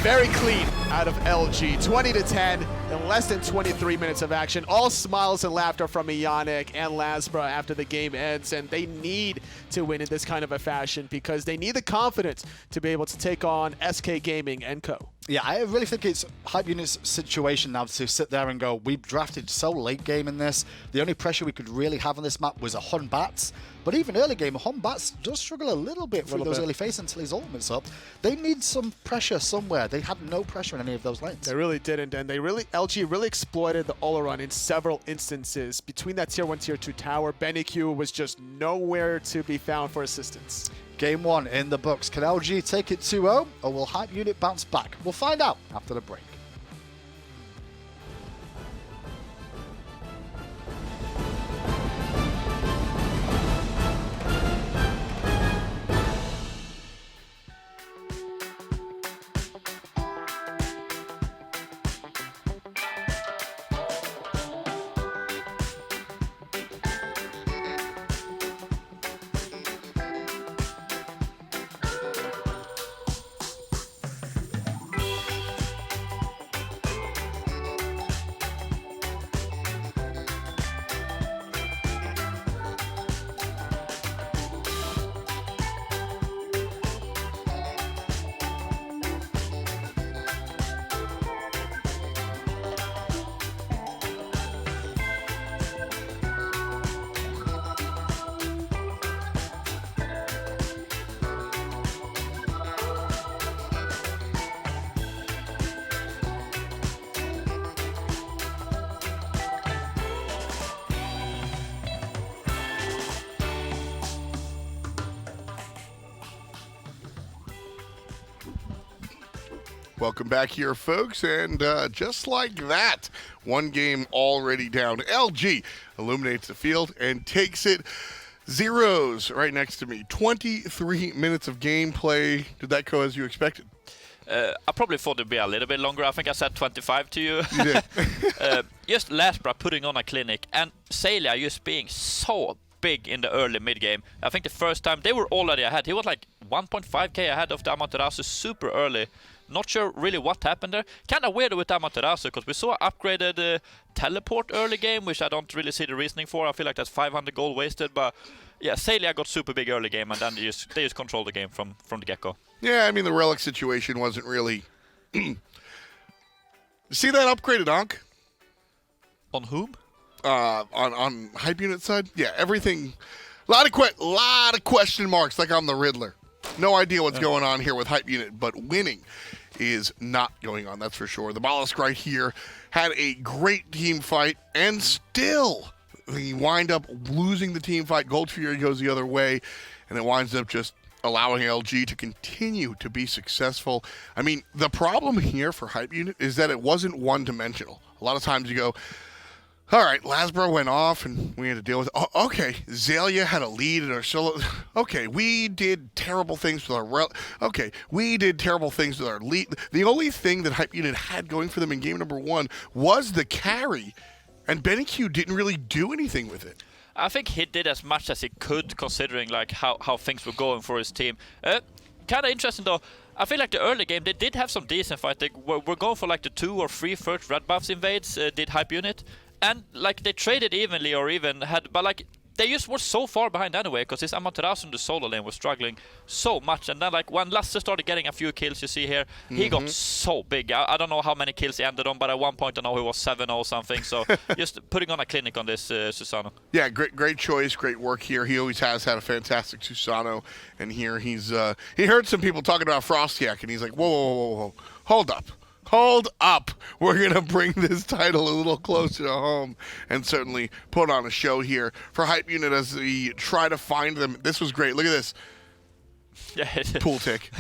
Very clean out of LG. 20-10 in less than 23 minutes of action. All smiles and laughter from Eonic and Lasbra after the game ends, and they need to win in this kind of a fashion because they need the confidence to be able to take on SK Gaming and Co. Yeah, I really think it's Hype Unit's situation now to sit there and go, we've drafted so late game in this. The only pressure we could really have on this map was a Hun Batz. But even early game, Hun Batz does struggle a little bit through those early phases until his ultimate's up. They need some pressure somewhere. They had no pressure in any of those lanes. They really didn't, and LG really exploited the Olorun in several instances. Between that tier 1, tier 2 tower, SMBennyQ was just nowhere to be found for assistance. Game 1 in the books. Can LG take it 2-0, or will Hype Unit bounce back? We'll find out after the break. Welcome back here, folks, and just like that, one game already down. LG illuminates the field and takes it. Zeros right next to me. 23 minutes of gameplay. Did that go as you expected? I probably thought it'd be a little bit longer. I think I said 25 to you. You did. Just Lasbra putting on a clinic, and Xaliea just being so big in the early mid game. I think the first time they were already ahead. He was like 1.5k ahead of the Amaterasu super early. Not sure really what happened there. Kind of weird with Amaterasu because we saw upgraded teleport early game, which I don't really see the reasoning for. I feel like that's 500 gold wasted, but yeah, Xaliea got super big early game, and then they just controlled the game from the get-go. Yeah, I mean, the relic situation wasn't really... See that upgraded Ankh? On whom? On Hype Unit side? Yeah, everything... lot of question marks, like I'm the Riddler. No idea what's going on here with Hype Unit, but winning is not going on, that's for sure. The molluskk right here had a great team fight, and still he wind up losing the team fight. Gold Fury goes the other way, and it winds up just allowing LG to continue to be successful. I mean, the problem here for Hype Unit is that it wasn't one-dimensional. A lot of times you go, all right, Lasbra went off, and we had to deal with it. Oh, okay, Xaliea had a lead in our solo. Okay, we did terrible things with our... Okay, we did terrible things with our lead. The only thing that Hype Unit had going for them in game number 1 was the carry, and SMBennyQ didn't really do anything with it. I think he did as much as he could, considering like how things were going for his team. Kind of interesting though. I feel like the early game, they did have some decent fight. They were going for like the 2 or 3 first red buffs invades, did hype unit. And like they traded evenly or even had, but like they just were so far behind anyway, because this Amaterasu in the solo lane was struggling so much. And then like when Lasbra started getting a few kills, you see here, he got so big. I don't know how many kills he ended on, but at one point I know he was 7-0 something. So just putting on a clinic on this Susano. Yeah, great choice, great work here. He always has had a fantastic Susano, and here he's he heard some people talking about Frostiak, and he's like, whoa, hold up. We're going to bring this title a little closer to home and certainly put on a show here for Hype Unit as we try to find them. This was great. Look at this. Yeah, Pool tick.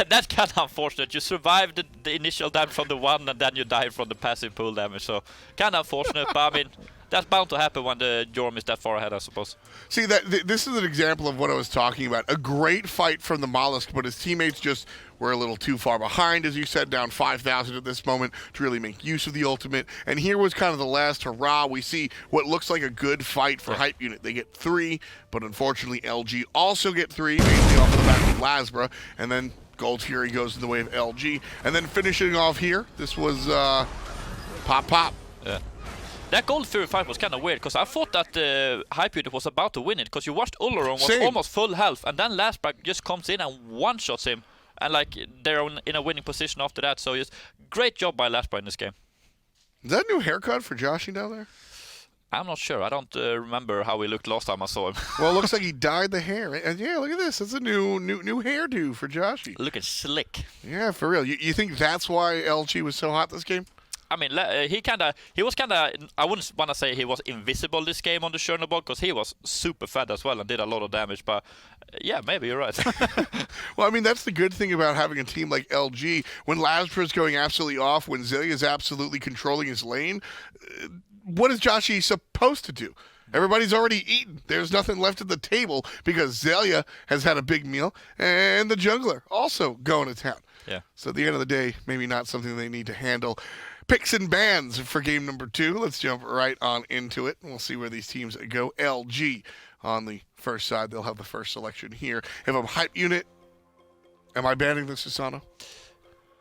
That's kind of unfortunate. You survived the initial damage from the 1 and then you died from the passive pool damage. So kind of unfortunate, but I mean, that's bound to happen when the Jorm is that far ahead, I suppose. See, this is an example of what I was talking about. A great fight from the molluskk, but his teammates just were a little too far behind, as you said, down 5,000 at this moment to really make use of the ultimate. And here was kind of the last hurrah. We see what looks like a good fight for Hype Unit. They get 3, but unfortunately LG also get 3, mainly off of the back of Lasbra. And then Gold Fury goes in the way of LG. And then finishing off here, this was Pop. Yeah. That Gold Fury fight was kind of weird, because I thought that Hype Unit was about to win it, because you watched Olorun was almost full health, and then Lasbra just comes in and one-shots him, and like they're in a winning position after that. So just great job by Lasbra in this game. Is that a new haircut for Joshy down there? I'm not sure. I don't remember how he looked last time I saw him. Well, it looks like he dyed the hair. And yeah, look at this. It's a new hairdo for Joshy. Looking slick. Yeah, for real. You think that's why LG was so hot this game? I mean, he was kind of, I wouldn't want to say he was invisible this game on the Chernobog, because he was super fat as well and did a lot of damage, but yeah, maybe you're right. Well, I mean, that's the good thing about having a team like LG. When Lasbra's going absolutely off, when Xaliea is absolutely controlling his lane, what is Joshy supposed to do? Everybody's already eaten. There's nothing left at the table because Xaliea has had a big meal, and the jungler also going to town. Yeah. So at the end of the day, maybe not something they need to handle. Picks and bans for game number 2. Let's jump right on into it, and we'll see where these teams go. LG on the first side. They'll have the first selection here. If I'm Hype Unit, am I banning the Susano?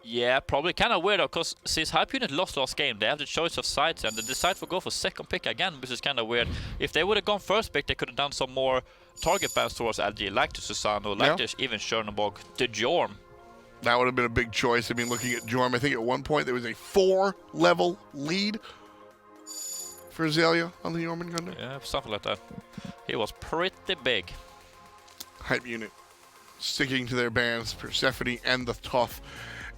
Yeah, probably kind of weird, because since Hype Unit lost last game, they have the choice of sides, and they decide to go for second pick again, which is kind of weird. If they would have gone first pick, they could have done some more target bans towards LG, like the Susano, like even Chernobog, the Jorm. That would have been a big choice. I mean, looking at Jorm, I think at one point there was a 4-level lead for Xaliea on the Jormungandr. Yeah, something like that. He was pretty big. Hype Unit sticking to their bans, Persephone and the Tough.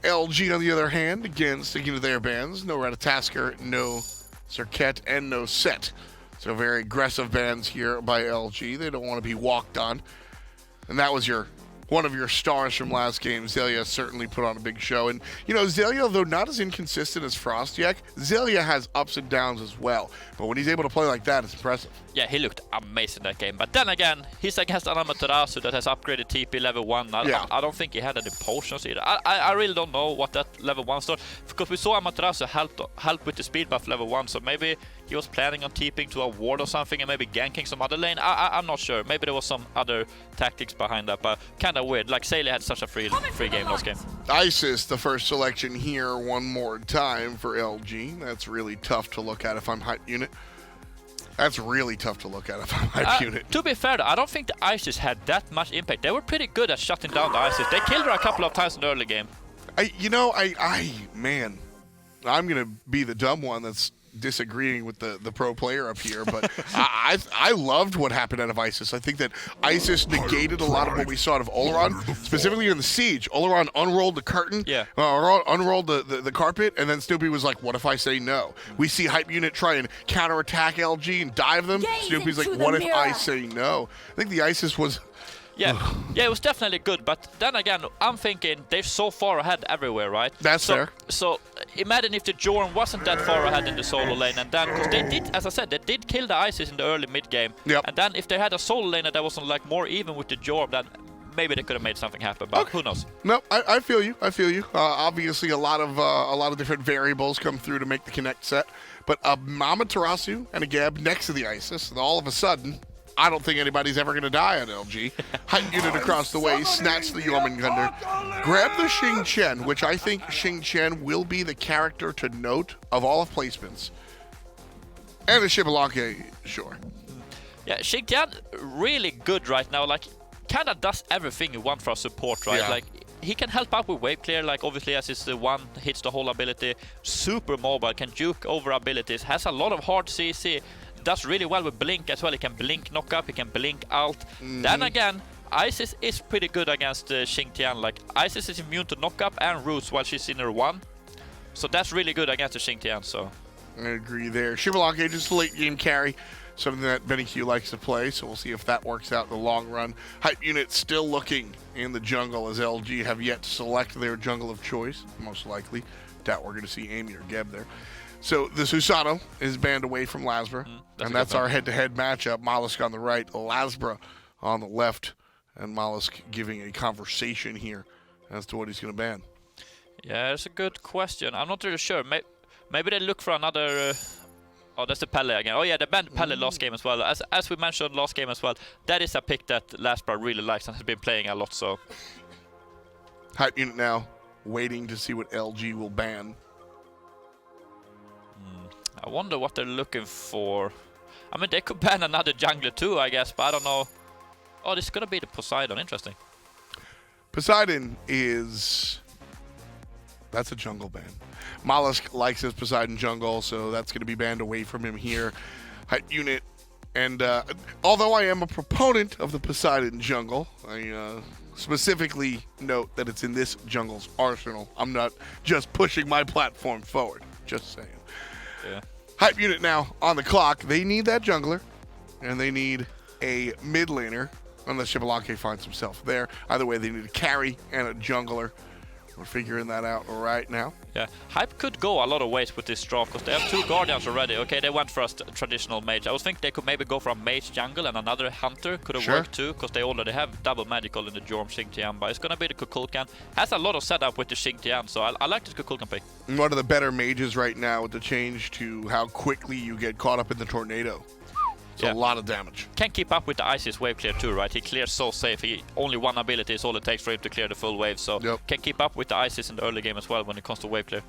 LG, on the other hand, again, sticking to their bans. No Ratatasker, no Circuit, and no Set. So very aggressive bans here by LG. They don't want to be walked on. And that was one of your stars from last game. Xaliea certainly put on a big show. And, you know, Xaliea, though not as inconsistent as Frostiak, Xaliea has ups and downs as well. But when he's able to play like that, it's impressive. Yeah, he looked amazing that game. But then again, he's against an Amaterasu that has upgraded TP level 1. I don't think he had any potions either. I really don't know what that level 1 started. Because we saw Amaterasu help with the speed buff level 1. So maybe he was planning on TPing to a ward or something and maybe ganking some other lane. I'm not sure. Maybe there was some other tactics behind that. But kind of weird. Like Xaliea had such a free game last game. Isis, the first selection here one more time for LG. That's really tough to look at if I'm Hype Unit. That's really tough to look at if I'm Hype Unit. To be fair, though, I don't think the Isis had that much impact. They were pretty good at shutting down the Isis. They killed her a couple of times in the early game. Man, I'm going to be the dumb one that's disagreeing with the pro player up here, but I loved what happened out of Isis. I think that Isis negated a lot of what we saw out of Olorun, specifically in the siege. Olorun unrolled the curtain, unrolled the carpet, and then Snoopy was like, what if I say no? We see Hype Unit try and counterattack LG and dive them. Snoopy's like, what if I say no? I think the Isis was... Yeah, it was definitely good, but then again, I'm thinking they're so far ahead everywhere, right? That's fair. So imagine if the Jorm wasn't that far ahead in the solo lane, and then, because they did, as I said, they did kill the Isis in the early mid game. Yep. And then if they had a solo lane that wasn't like more even with the Jorm, then maybe they could have made something happen, but who knows? No, I feel you. Obviously, a lot of different variables come through to make the connect set, but a Amaterasu and a Gab next to the Isis, and all of a sudden, I don't think anybody's ever going to die on LG. Hype unit across the way, snatch the Jormungandr, grab the Xing Chen, which I think Xing Chen will be the character to note of all of placements. And the sBennyQ, sure. Yeah, Xing Tian really good right now. Like, kind of does everything you want for a support, right? Yeah. Like, he can help out with wave clear, like obviously as his one hits the whole ability. Super mobile, can juke over abilities, has a lot of hard CC, does really well with blink as well. He can blink knock up, he can blink alt. Then again, Isis is pretty good against Xing Tian. Like, Isis is immune to knock up and roots while she's in her one. So that's really good against the Xing Tian, so. I agree there. sBennyQ just a late game carry, something that sBennyQ likes to play, so we'll see if that works out in the long run. Hype unit still looking in the jungle as LG have yet to select their jungle of choice, most likely. Doubt we're going to see Amy or Geb there. So the Susano is banned away from Lasbra, and that's our head-to-head matchup. molluskk on the right, Lasbra on the left, and molluskk giving a conversation here as to what he's going to ban. Yeah, it's a good question. I'm not really sure. Maybe they look for another... Oh, that's the Pele again. Oh yeah, they banned Pele last game as well. As we mentioned last game as well, that is a pick that Lasbra really likes and has been playing a lot, so... Hype unit now, waiting to see what LG will ban. I wonder what they're looking for. I mean, they could ban another jungler too, I guess, but I don't know. Oh, this is gonna be the Poseidon. Interesting. Poseidon is... That's a jungle ban. molluskk likes his Poseidon jungle, so that's going to be banned away from him here. Hype unit. And although I am a proponent of the Poseidon jungle, I specifically note that it's in this jungle's arsenal. I'm not just pushing my platform forward. Just saying. Yeah. Hype unit now on the clock. They need that jungler, and they need a mid laner, unless sBennyQ finds himself there. Either way, they need a carry and a jungler. We're figuring that out right now. Yeah, Hype could go a lot of ways with this draw because they have 2 Guardians already. Okay, they went for a traditional mage. I was thinking they could maybe go for a mage jungle and another hunter could have worked too because they already have double magical in the Jorm Xing Tian. But it's going to be the Kukulkan. Has a lot of setup with the Xing Tian, so I like this Kukulkan pick. One of the better mages right now with the change to how quickly you get caught up in the tornado. It's a lot of damage. Can keep up with the Isis wave clear too, right? He clears so safe. He only one ability is all it takes for him to clear the full wave. So can keep up with the Isis in the early game as well when it comes to wave clear.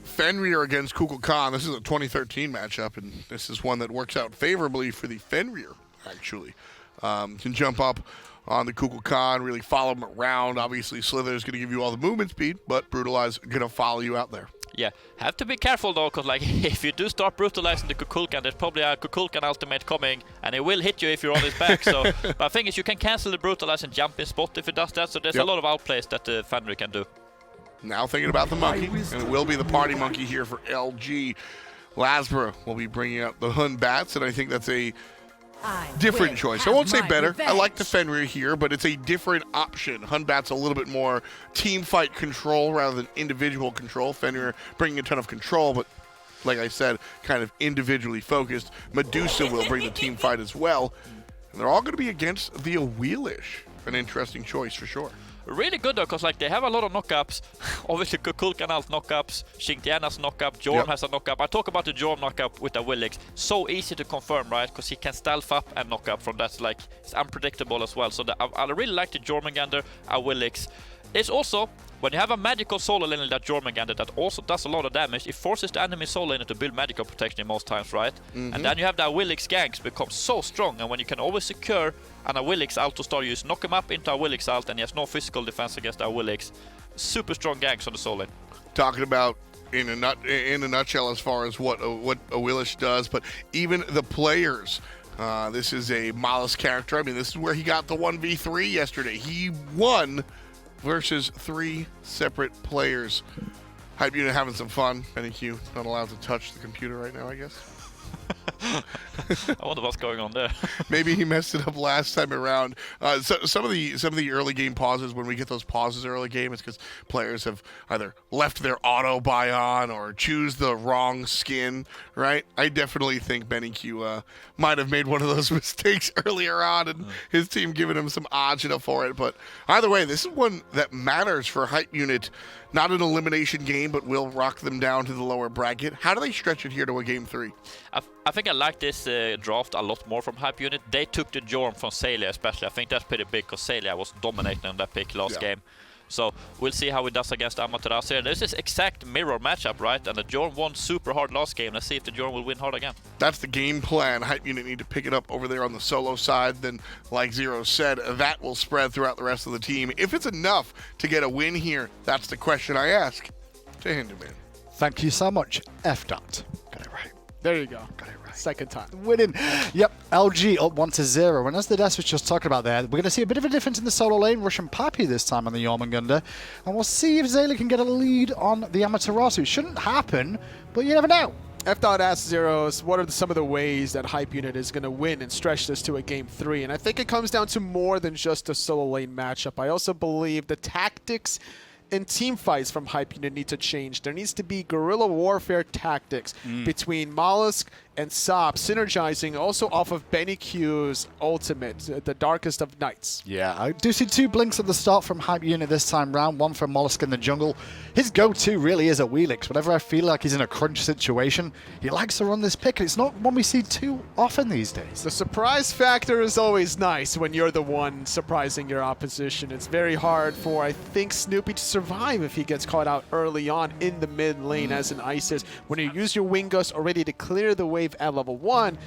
Fenrir against Kukulkan. This is a 2013 matchup, and this is one that works out favorably for the Fenrir, actually. Can jump up on the Kukulkan, really follow him around. Obviously, Slither is going to give you all the movement speed, but Brutalize going to follow you out there. Yeah, have to be careful though, because like if you do start brutalizing the Kukulkan, there's probably a Kukulkan ultimate coming, and it will hit you if you're on his back. So, but the thing is, you can cancel the brutalize and jump in spot if it does that. So there's a lot of outplays that the Fenrir can do. Now thinking about the monkey, and it will be the party monkey here for LG. Lasbra will be bringing out the Hun Batz, and I think that's a different choice. I won't say better. Revenge. I like the Fenrir here, but it's a different option. Hun Batz a little bit more team fight control rather than individual control. Fenrir bringing a ton of control, but like I said, kind of individually focused. Medusa will bring the team fight as well. And they're all going to be against the Awilix. An interesting choice for sure. Really good though, because like they have a lot of knockups. Obviously Kukulkan has knockups, Xing Tian has knockup, Jorm has a knockup. I talk about the Jorm knockup with Awilix. So easy to confirm, right? Because he can stealth up and knock up from that. Like, it's unpredictable as well. So I really like the Jormungandr, Awilix. It's also, when you have a magical solo laner that Jormungandr that also does a lot of damage, it forces the enemy solo laner to build magical protection most times, right? And then you have the Awilix ganks become so strong, and when you can always secure an Awilix ult to start, you just knock him up into Awilix ult, and he has no physical defense against Awilix. Super strong ganks on the solo lane. Talking about in a nutshell as far as what Awilix does, but even the players. This is a molluskk character. I mean, this is where he got the 1v3 yesterday. He won versus 3 separate players. Hype unit having some fun. sBennyQ not allowed to touch the computer right now, I guess. I wonder what's going on there. Maybe he messed it up last time around. Some of the early game pauses, when we get those pauses early game, it's because players have either left their auto buy on or choose the wrong skin, right? I definitely think sBennyQ might have made one of those mistakes earlier on, and his team giving him some agita for it. But either way, this is one that matters for Hype unit. Not an elimination game, but will rock them down to the lower bracket. How do they stretch it here to a game 3? I think I like this draft a lot more from Hype Unit. They took the Jorm from Xaliea especially. I think that's pretty big because Xaliea was dominating on that pick last game. So we'll see how it does against Amaterasu. This is exact mirror matchup, right? And the Jorm won super hard last game. Let's see if the Jorm will win hard again. That's the game plan. Hype Unit need to pick it up over there on the solo side. Then, like Zero said, that will spread throughout the rest of the team. If it's enough to get a win here, that's the question I ask to Hinderman. Thank you so much, F. Got it right. There you go. Got it right. Second time. Winning. Yep, LG up 1-0. And as the Des was just talking about there, we're going to see a bit of a difference in the solo lane. RussianPapi this time on the Jormungandr. And we'll see if Xaliea can get a lead on the Amaterasu. It shouldn't happen, but you never know. F. asks Zeros, what are some of the ways that Hype Unit is going to win and stretch this to a Game 3? And I think it comes down to more than just a solo lane matchup. I also believe the tactics and team fights from Hype Unit need to change. There needs to be guerrilla warfare tactics between molluskk and sops, synergizing also off of sBennyQ's ultimate, the Darkest of Nights. Yeah, I do see 2 blinks at the start from Hype Unit this time round, one from molluskk in the jungle. His go-to really is Awilix. Whenever I feel like he's in a crunch situation, he likes to run this pick, and it's not one we see too often these days. The surprise factor is always nice when you're the one surprising your opposition. It's very hard for, I think, Snoopy to survive if he gets caught out early on in the mid lane as an ISIS. When you use your Wing Gust already to clear the wave at level 1,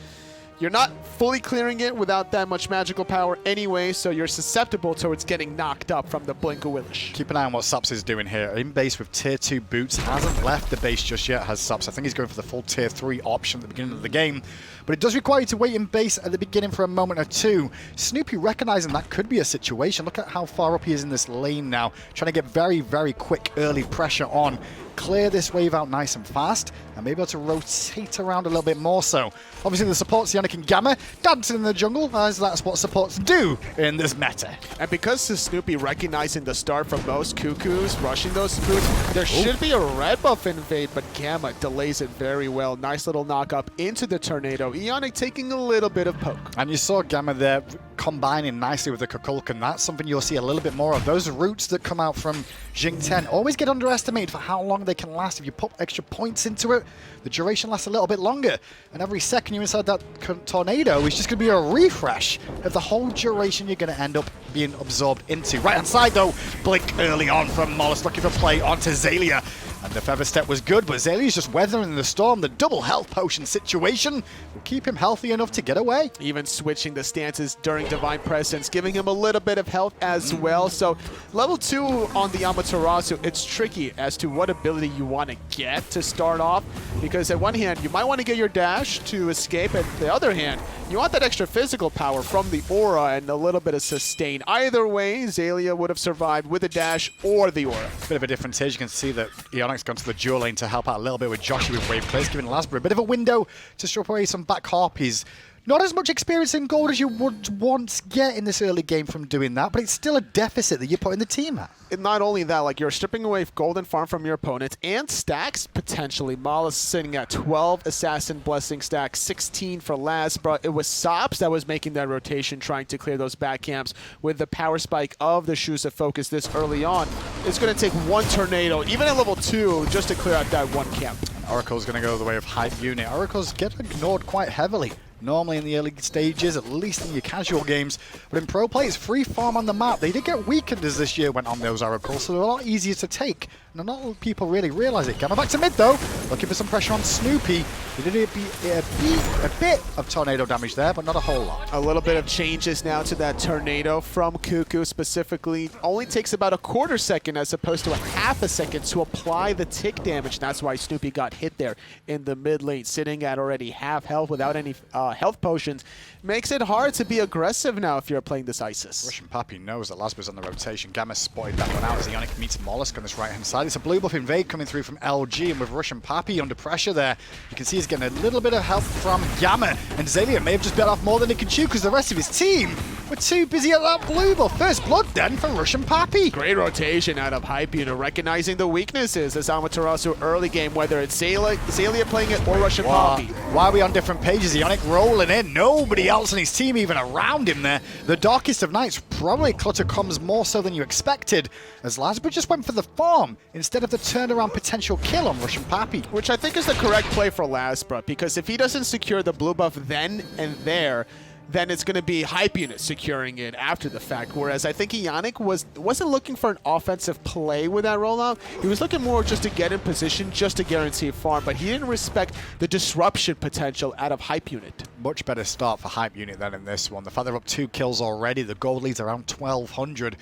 you're not fully clearing it without that much magical power anyway, so you're susceptible towards getting knocked up from the Blink Awilix. Keep an eye on what sops is doing here. In base with tier 2 boots, hasn't left the base just yet, has sops. I think he's going for the full tier 3 option at the beginning of the game. But it does require you to wait in base at the beginning for a moment or two. Snoopy recognizing that could be a situation. Look at how far up he is in this lane now. Trying to get very, very quick early pressure on. Clear this wave out nice and fast, and maybe able to rotate around a little bit more so. Obviously the supports, Eonic and Gamma, dancing in the jungle, as that's what supports do in this meta. And because of Snoopy recognizing the start from most Cuckoos, rushing those boots, there should be a red buff invade, but Gamma delays it very well. Nice little knock up into the tornado. Eonic taking a little bit of poke. And you saw Gamma there combining nicely with the Kukulkan. That's something you'll see a little bit more of. Those roots that come out from Jing 10 always get underestimated for how long they can last. If you put extra points into it, the duration lasts a little bit longer. And every second you're inside that tornado is just going to be a refresh of the whole duration you're going to end up being absorbed into. Right hand side though, blink early on from molluskk looking for play onto Xaliea. And the feather step was good, but Xalia's just weathering the storm. The double health potion situation will keep him healthy enough to get away. Even switching the stances during Divine Presence, giving him a little bit of health as well. So level 2 on the Amaterasu, it's tricky as to what ability you want to get to start off. Because at one hand, you might want to get your dash to escape. At the other hand, you want that extra physical power from the aura and a little bit of sustain. Either way, Xaliea would have survived with a dash or the aura. Bit of a difference here. You can see that Eonic's gone to the dual lane to help out a little bit with Joshy with wave clears, giving Lasbra a bit of a window to strip away some back harpies. Not as much experience in gold as you would once get in this early game from doing that, but it's still a deficit that you're putting the team at. And not only that, like you're stripping away golden farm from your opponents and stacks potentially. Molluskk sitting at 12 Assassin Blessing stacks, 16 for Lasbra. It was sops that was making that rotation, trying to clear those back camps with the power spike of the Shoes of Focus this early on. It's going to take one tornado, even at level 2, just to clear out that one camp. Oracle's going to go the way of Hype Unit. Oracles get ignored quite heavily. Normally in the early stages, at least in your casual games. But in pro play, it's free farm on the map. They did get weakened as this year went on, those Oracles, so they're a lot easier to take. And not a lot of people really realize it. Coming back to mid, though. Looking for some pressure on Snoopy. He did a bit of tornado damage there, but not a whole lot. A little bit of changes now to that tornado from Cuckoo specifically. Only takes about a quarter second as opposed to a half a second to apply the tick damage. That's why Snoopy got hit there in the mid lane, sitting at already half health without any health potions. Makes it hard to be aggressive now if you're playing this ISIS. RussianPapi knows that Lasbra's on the rotation. Gamma spotted that one out as Eonic meets molluskk on this right-hand side. It's a blue buff invade coming through from LG, and with RussianPapi under pressure there, you can see he's getting a little bit of help from Gamma, and Xaliea may have just bit off more than he can chew because the rest of his team We're too busy at that blue buff. First blood then for RussianPapi. Great rotation out of Hype Unit, recognizing the weaknesses as Amaterasu early game, whether it's Xaliea playing it or RussianPapi. Why are we on different pages? Eonic rolling in. Nobody else in his team even around him there. The Darkest of Nights probably clutter comms more so than you expected, as Lasbra just went for the farm instead of the turnaround potential kill on RussianPapi. Which I think is the correct play for Lasbra, because if he doesn't secure the blue buff then and there, then it's going to be Hype Unit securing it after the fact. Whereas I think Eonic wasn't looking for an offensive play with that rollout. He was looking more just to get in position, just to guarantee farm, but he didn't respect the disruption potential out of Hype Unit. Much better start for Hype Unit than in this one. The fact they're up 2 kills already, the gold lead's around 1,200.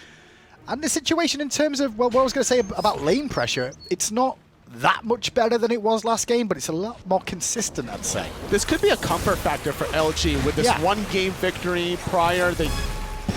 And the situation in terms of, well, what I was going to say about lane pressure, it's not that much better than it was last game, but it's a lot more consistent, I'd say. This could be a comfort factor for LG with this one game victory prior. They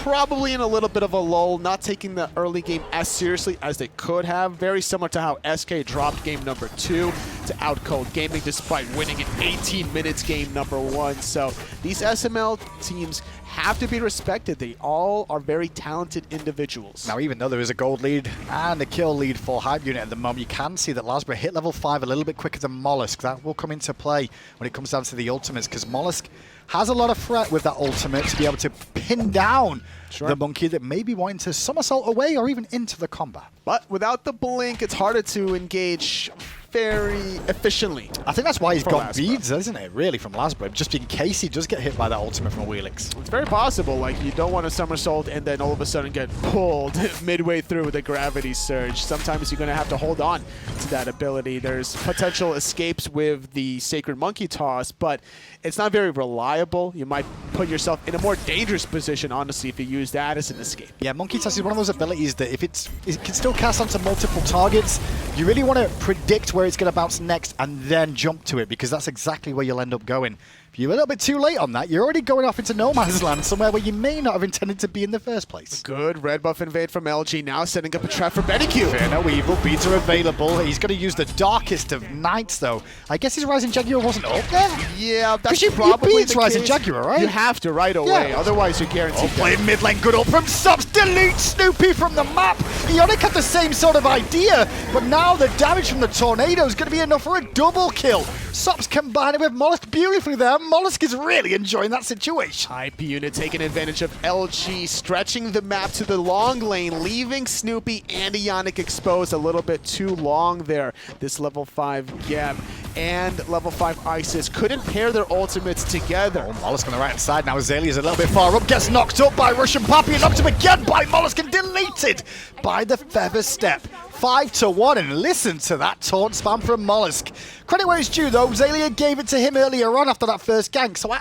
probably in a little bit of a lull, not taking the early game as seriously as they could have. Very similar to how SK dropped game number 2 to Outcode Gaming despite winning in 18 minutes game number 1. So these SML teams have to be respected. They all are very talented individuals. Now, even though there is a gold lead and a kill lead for Hype Unit at the moment, you can see that Lasbra hit level 5 a little bit quicker than molluskk. That will come into play when it comes down to the ultimates, because molluskk has a lot of threat with that ultimate to be able to pin down the monkey that may be wanting to somersault away or even into the combat. But without the blink, it's harder to engage very efficiently. I think that's why he's got Lasbra. beads, isn't it, really, from Lasbra, just in case he does get hit by that ultimate from Awilix. It's very possible, like you don't want to somersault and then all of a sudden get pulled midway through with a gravity surge. Sometimes you're going to have to hold on to that ability. There's potential escapes with the Sacred Monkey Toss, but it's not very reliable. You might put yourself in a more dangerous position, honestly, if you use that as an escape. Yeah, Monkey Toss is one of those abilities that if it can still cast onto multiple targets, you really want to predict where it's going to bounce next and then jump to it, because that's exactly where you'll end up going. If you're a little bit too late on that, you're already going off into no man's land, somewhere where you may not have intended to be in the first place. Good red buff invade from LG, now setting up a trap for SMITE. Fear no evil, beads are available. He's going to use the Darkest of Nights, though. I guess his Rising Jaguar wasn't up there. Yeah, that's you probably beat the Rising case. Jaguar, right? You have to right away, Yeah. otherwise you're guaranteed. Playing mid lane, good up from sops, delete Snoopy from the map. Eonic had the same sort of idea, but now the damage from the tornado is going to be enough for a double kill. Sops combining with molluskk beautifully there. Molluskk is really enjoying that situation. Hype Unit taking advantage of LG, stretching the map to the long lane, leaving Snoopy and Eonic exposed a little bit too long there. This level 5 Gem and level 5 Isis couldn't pair their ultimates together. Oh, Molluskk on the right side now. Xalia's a little bit far up, gets knocked up by RussianPapi and knocked up again by molluskk and deleted by the Feather Step. 5-1, and listen to that taunt spam from molluskk. Credit where it's due, though. Xaliea gave it to him earlier on after that first gank, so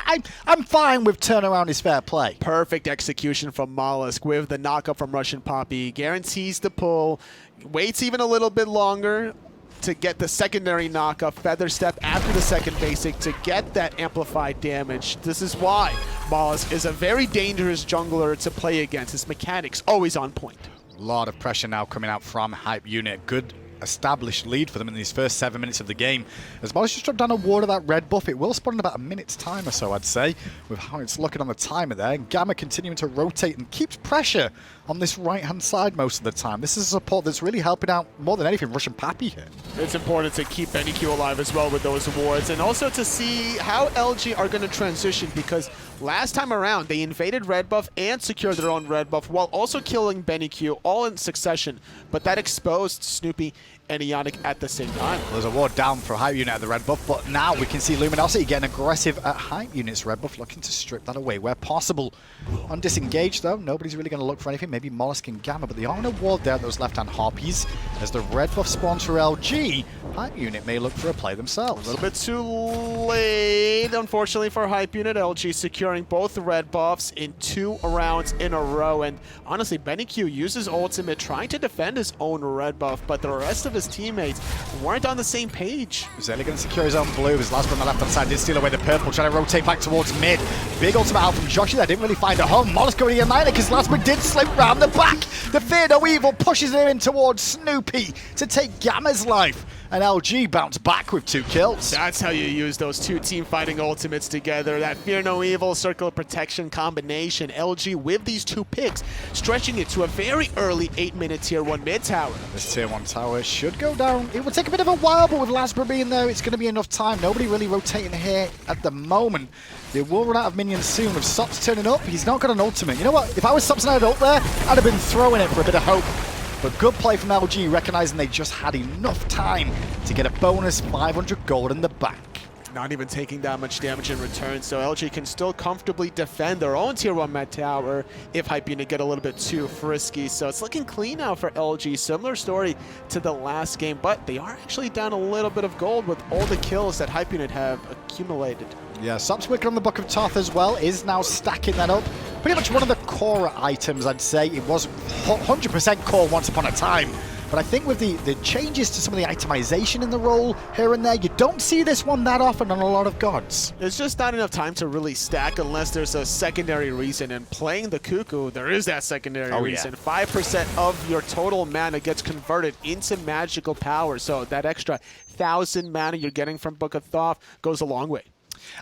I'm fine with turnaround is fair play. Perfect execution from molluskk with the knockup from RussianPapi. Guarantees the pull, waits even a little bit longer to get the secondary knockup, Feather Step after the second basic to get that amplified damage. This is why molluskk is a very dangerous jungler to play against. His mechanics always on point. A lot of pressure now coming out from Hype Unit. Good established lead for them in these first 7 minutes of the game. As molluskk just dropped down a ward of that red buff, it will spawn in about a minute's time or so, I'd say, with how it's looking on the timer there. And Gamma continuing to rotate and keeps pressure on this right-hand side most of the time. This is a support that's really helping out more than anything RussianPapi here. It's important to keep SBennyQ alive as well with those awards, and also to see how LG are going to transition, because last time around they invaded red buff and secured their own red buff while also killing SBennyQ all in succession, but that exposed Snoopy and Eonic at the same time. There's a ward down for Hype Unit at the red buff, but now we can see Luminosity getting aggressive at Hype Unit's red buff, looking to strip that away where possible. On disengage, though, nobody's really going to look for anything. Maybe molluskk and Gamma, but they are on a ward there, those left-hand harpies. As the red buff spawns for LG, Hype Unit may look for a play themselves. A little bit too late, unfortunately, for Hype Unit. LG securing both red buffs in 2 rounds in a row, and honestly, SBennyQ uses ultimate trying to defend his own red buff, but the rest rest of his teammates weren't on the same page. Xaliea going to secure his own blue as Lasbra on the left-hand side did steal away the purple, trying to rotate back towards mid. Big ultimate out from Joshy there, didn't really find a home. molluskk going to Eonic because Lasbra did slip round the back. The Fear No Evil pushes him in towards Snoopy to take Gamma's life. And LG bounced back with 2 kills. That's how you use those 2 team fighting ultimates together. That Fear No Evil, Circle of Protection combination. LG with these 2 picks, stretching it to a very early 8-minute tier 1 mid tower. This tier 1 tower should go down. It will take a bit of a while, but with Lasbra being there, it's going to be enough time. Nobody really rotating here at the moment. They will run out of minions soon. With sops turning up, he's not got an ultimate. You know what? If I was sops and I had ult there, I'd have been throwing it for a bit of hope. But good play from LG, recognizing they just had enough time to get a bonus 500 gold in the bank. Not even taking that much damage in return, so LG can still comfortably defend their own tier 1 mid tower if Hype Unit get a little bit too frisky. So it's looking clean now for LG. Similar story to the last game, but they are actually down a little bit of gold with all the kills that Hype Unit have accumulated. Yeah, Sops working on the Book of Toth as well, is now stacking that up. Pretty much one of the core items, I'd say. It was 100% core once upon a time. But I think with the changes to some of the itemization in the role here and there, you don't see this one that often on a lot of gods. There's just not enough time to really stack unless there's a secondary reason. And playing the Cuckoo, there is that secondary reason. 5% of your total mana gets converted into magical power. So that extra 1,000 mana you're getting from Book of Thoth goes a long way.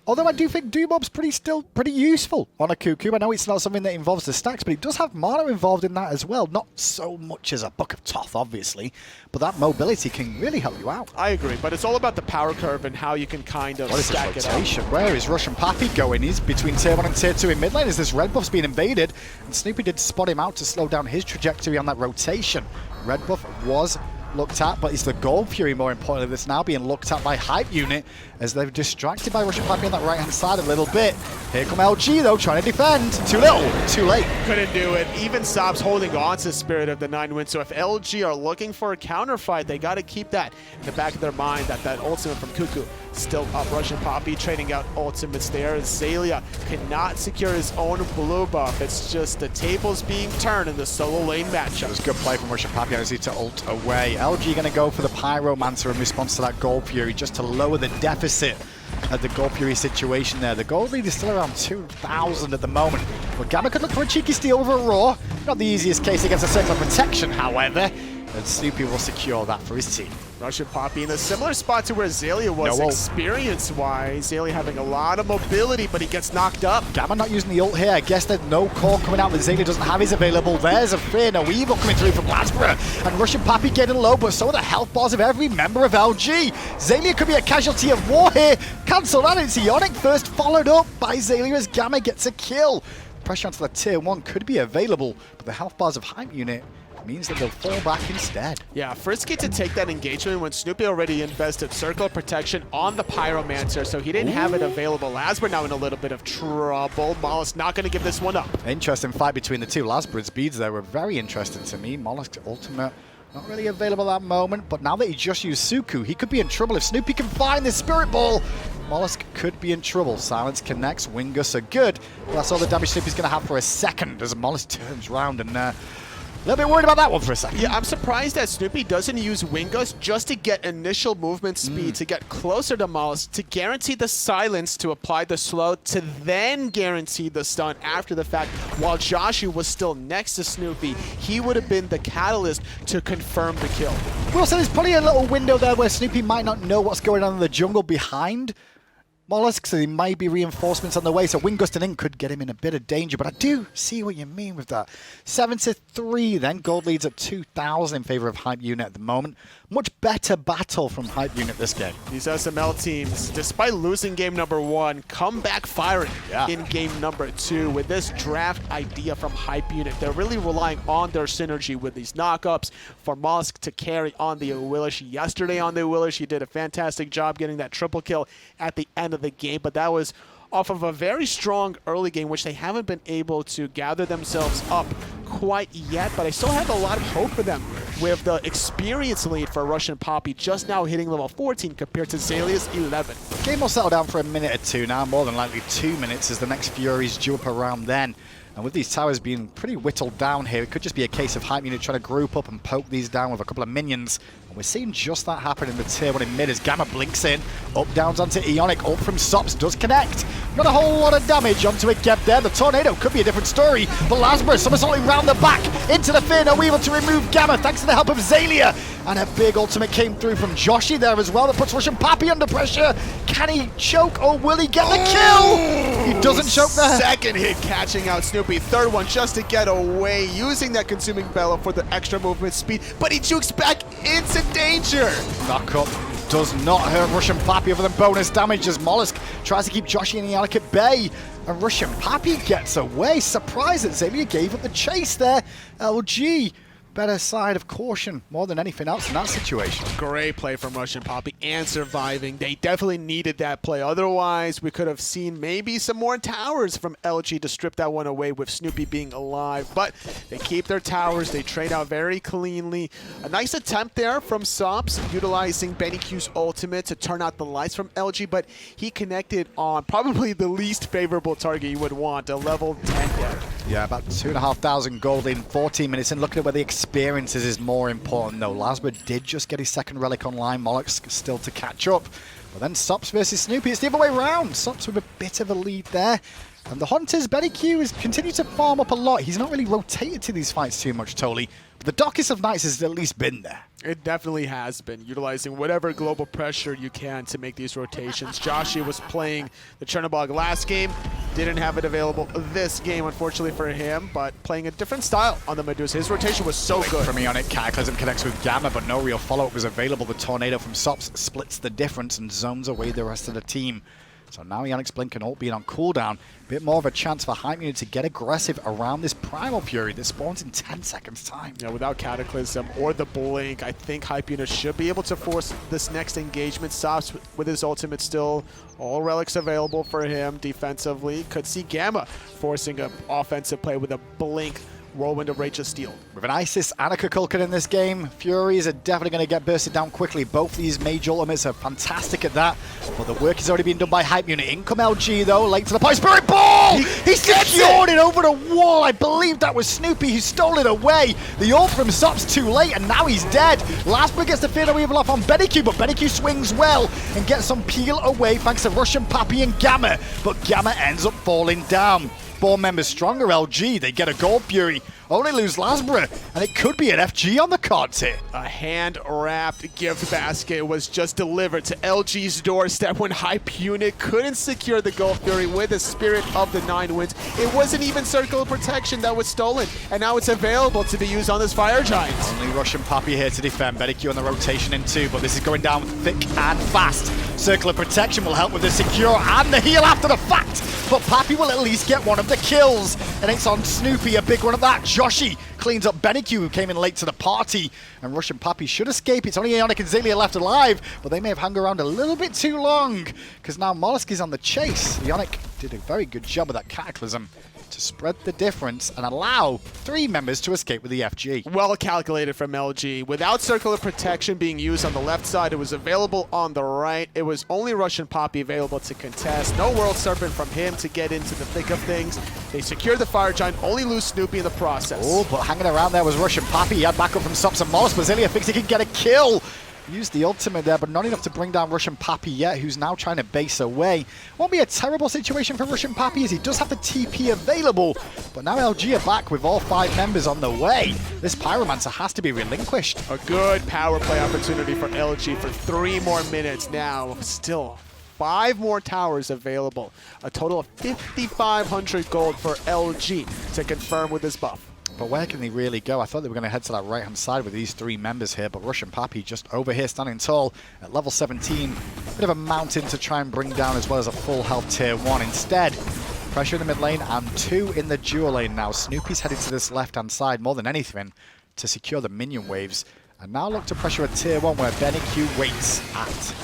Although I do think Doomob's still pretty useful on a Cuckoo. I know it's not something that involves the stacks, but it does have mana involved in that as well. Not so much as a Book of Toth, obviously, but that mobility can really help you out. I agree, but it's all about the power curve and how you can kind of stack it up. Where is RussianPapi going? He's between tier 1 and tier 2 in mid lane as this red buff's being invaded, and Snoopy did spot him out to slow down his trajectory on that rotation. Red buff was looked at, but it's the Gold Fury more importantly that's now being looked at by Hype Unit as they're distracted by RussianPapi on that right hand side a little bit. Here come LG though, trying to defend. Too little, too late. Couldn't do it. Even Sops holding on to Spirit of the 9 win. So if LG are looking for a counter fight, they got to keep that in the back of their mind that ultimate from Cuckoo still up. RussianPapi trading out ultimates there. Xaliea cannot secure his own blue buff. It's just the tables being turned in the solo lane matchup. It was good play from RussianPapi as he to ult away. LG going to go for the Pyromancer in response to that Gold Fury just to lower the deficit at the Gold Fury situation there. The gold lead is still around 2,000 at the moment. But Gamma could look for a cheeky steal with a Roar. Not the easiest case against a Circle of Protection, however. And Snoopy will secure that for his team. RussianPapi in a similar spot to where Xaliea was experience-wise. Xaliea having a lot of mobility, but he gets knocked up. Gamma not using the ult here. I guess there's no core coming out that Xaliea doesn't have his available. There's a Fear No Evil coming through from Lasbra. And RussianPapi getting low, but so are the health bars of every member of LG. Xaliea could be a casualty of war here. Cancel that. It's Eonic first, followed up by Xaliea as Gamma gets a kill. Pressure onto the tier 1 could be available, but the health bars of Hype Unit means that they'll fall back instead. Yeah, frisky to take that engagement when Snoopy already invested Circle of Protection on the Pyromancer, so he didn't have it available. Lasbra now in a little bit of trouble. molluskk not going to give this one up. Interesting fight between the two. Lasbra's beads there were very interesting to me. molluskk ultimate not really available at that moment, but now that he just used Suku, he could be in trouble. If Snoopy can find this Spirit Ball, molluskk could be in trouble. Silence connects, Wingus are good. Well, that's all the damage Snoopy's going to have for a second as molluskk turns around and a little bit worried about that one for a second. Yeah, I'm surprised that Snoopy doesn't use Wingus just to get initial movement speed, to get closer to molluskk, to guarantee the silence, to apply the slow, to then guarantee the stun after the fact. While Joshy was still next to Snoopy, he would have been the catalyst to confirm the kill. Well, so there's probably a little window there where Snoopy might not know what's going on in the jungle behind molluskk, so there might be reinforcements on the way, so Wingust and In could get him in a bit of danger, but I do see what you mean with that. 7-3 then, gold leads at 2,000 in favor of Hype Unit at the moment. Much better battle from Hype Unit this game. These SML teams, despite losing game number 1, come back firing in game number 2 with this draft idea from Hype Unit. They're really relying on their synergy with these knockups for molluskk to carry on the Awilix. Yesterday on the Awilix, he did a fantastic job getting that triple kill at the end of the game, but that was off of a very strong early game, which they haven't been able to gather themselves up quite yet, but I still have a lot of hope for them with the experience lead for RussianPapi just now hitting level 14 compared to Xalea's 11. Game will settle down for a minute or two now, more than likely 2 minutes as the next Furies due up around then. And with these towers being pretty whittled down here, it could just be a case of Hype Unit trying to group up and poke these down with a couple of minions. And we're seeing just that happen in the tier 1 in mid as Gamma blinks in. Up downs onto Eonic. Ult from sops does connect. Not a whole lot of damage onto it kept there. The tornado could be a different story. But Lasbra somersaulting round the back into the Fear No Evil to remove Gamma thanks to the help of Xaliea. And a big ultimate came through from Joshy there as well. That puts RussianPapi under pressure. Can he choke or will he get the kill? He doesn't choke there. Second hit catching out Snoopy. Third one just to get away, using that consuming bellow for the extra movement speed. But he jukes back into danger. Knock up does not hurt RussianPapi other than bonus damage as molluskk tries to keep Joshy and Eonic at bay. And RussianPapi gets away. Surprised that Xaliea gave up the chase there. LG, better side of caution more than anything else in that situation. Great play from RussianPapi and surviving. They definitely needed that play. Otherwise, we could have seen maybe some more towers from LG to strip that one away with Snoopy being alive. But they keep their towers. They trade out very cleanly. A nice attempt there from sops, utilizing SMITE's ultimate to turn out the lights from LG, but he connected on probably the least favorable target you would want, a level 10 deck. Yeah, about 2,500 gold in 14 minutes. And looking at where the experiences is more important, though. Lasbra did just get his second relic online. molluskk still to catch up. But then sops versus Snoopy. It's the other way around. Sops with a bit of a lead there. And the Hunters, SMITE has continued to farm up a lot. He's not really rotated to these fights too much, Toli. But the darkest of nights has at least been there. It definitely has been, utilizing whatever global pressure you can to make these rotations. Joshy was playing the Chernobog last game, didn't have it available this game, unfortunately for him, but playing a different style on the Medusa. His rotation was so good. From Eonic, Cataclysm connects with Gamma, but no real follow-up was available. The tornado from sops splits the difference and zones away the rest of the team. So now Eonic's Blink and Ult being on cooldown. A bit more of a chance for Hype Unit to get aggressive around this Primal Fury that spawns in 10 seconds time. Yeah, without Cataclysm or the Blink, I think Hype Unit should be able to force this next engagement. Sops with his ultimate still, all relics available for him defensively. Could see Gamma forcing an offensive play with a Blink. Whirlwind of Rage of Steel. With an Isis and a Kukulkan in this game, Furies are definitely going to get bursted down quickly. Both these mage ultimates are fantastic at that, but the work is already being done by Hype Unit. In come LG though, late to the point. Spirit Ball! He secured it over the wall. I believe that was Snoopy who stole it away. The ult from Sops too late, and now he's dead. Lasbra gets the Fear No Evil off on SMITE, but SMITE swings well and gets some peel away thanks to RussianPapi and Gamma, but Gamma ends up falling down. 4 members stronger LG, they get a Gold Fury, only lose Lasbra, and it could be an FG on the cards here. A hand-wrapped gift basket was just delivered to LG's doorstep when Hype Unit couldn't secure the Gold Fury with the Spirit of the 9 Winds. It wasn't even Circle of Protection that was stolen, and now it's available to be used on this Fire Giant. Only RussianPapi here to defend. SMITE on the rotation in 2, but this is going down thick and fast. Circle of Protection will help with the secure and the heal after the fact, but Papi will at least get one of the kills, and it's on Snoopy, a big one of that. Joshy cleans up SMITE, who came in late to the party, and RussianPapi should escape. It's only Eonic and Xaliea left alive, but they may have hung around a little bit too long, because now molluskk is on the chase. Eonic did a very good job of that Cataclysm to spread the difference and allow 3 members to escape with the FG. Well calculated from LG. Without Circle of Protection being used on the left side, it was available on the right. It was only RussianPapi available to contest. No World Serpent from him to get into the thick of things. They secured the Fire Giant, only lose Snoopy in the process. Oh, but hanging around there was RussianPapi. He had backup from sops and molluskk, but Xaliea thinks he can get a kill. Used the ultimate there, but not enough to bring down RussianPapi yet, who's now trying to base away. Won't be a terrible situation for RussianPapi as he does have the TP available, but now LG are back with all 5 members on the way. This Pyromancer has to be relinquished. A good power play opportunity for LG for 3 more minutes now. Still 5 more towers available. A total of 5,500 gold for LG to confirm with this buff. But where can they really go? I thought they were going to head to that right-hand side with these 3 members here, but RussianPapi just over here standing tall at level 17. Bit of a mountain to try and bring down as well as a full health tier 1. Instead, pressure in the mid lane and 2 in the dual lane now. Snoopy's headed to this left-hand side more than anything to secure the minion waves. And now look to pressure a tier 1 where SMITE waits at.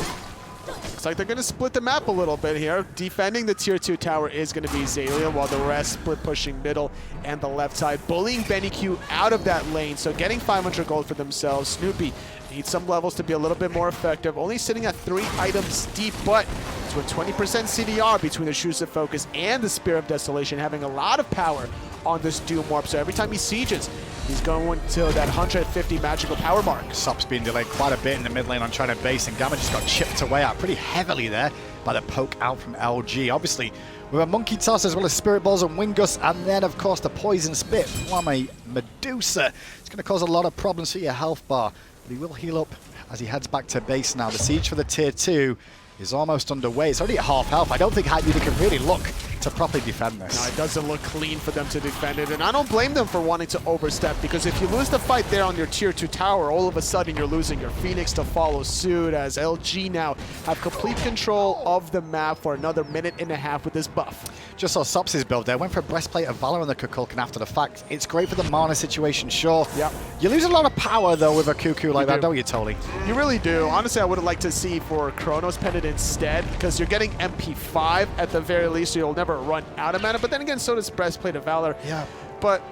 Looks like they're going to split the map a little bit here. Defending the tier 2 tower is going to be Xaliea, while the rest split pushing middle and the left side, bullying SMITE out of that lane. So getting 500 gold for themselves. Snoopy needs some levels to be a little bit more effective. Only sitting at 3 items deep, but to a 20% CDR between the Shoes of Focus and the Spear of Desolation, having a lot of power on this Doom Warp. So every time he sieges, He's going to that 150 magical power mark. Sops being delayed quite a bit in the mid lane on trying to base, and Gamma just got chipped away out pretty heavily there by the poke out from LG. Obviously, with a Monkey Toss as well as Spirit Balls and Wingus, and then, of course, the Poison Spit from a Medusa. It's going to cause a lot of problems for your health bar, but he will heal up as he heads back to base now. The siege for the tier 2 is almost underway. It's already at half health. I don't think HypeUnit can really look to properly defend this. No, it doesn't look clean for them to defend it, and I don't blame them for wanting to overstep, because if you lose the fight there on your tier 2 tower, all of a sudden you're losing your Phoenix to follow suit, as LG now have complete control of the map for another minute and a half with this buff. Just saw Sops' build there. Went for a Breastplate of Valor on the Kukulkan after the fact. It's great for the mana situation, sure. Yep. You lose a lot of power, though, with a Cuckoo like that, don't you, Tolly? You really do. Honestly, I would have liked to see for Chronos Pendant instead, because you're getting MP5 at the very least, so you'll never run out of mana. But then again, so does Breastplate of Valor. Yeah. But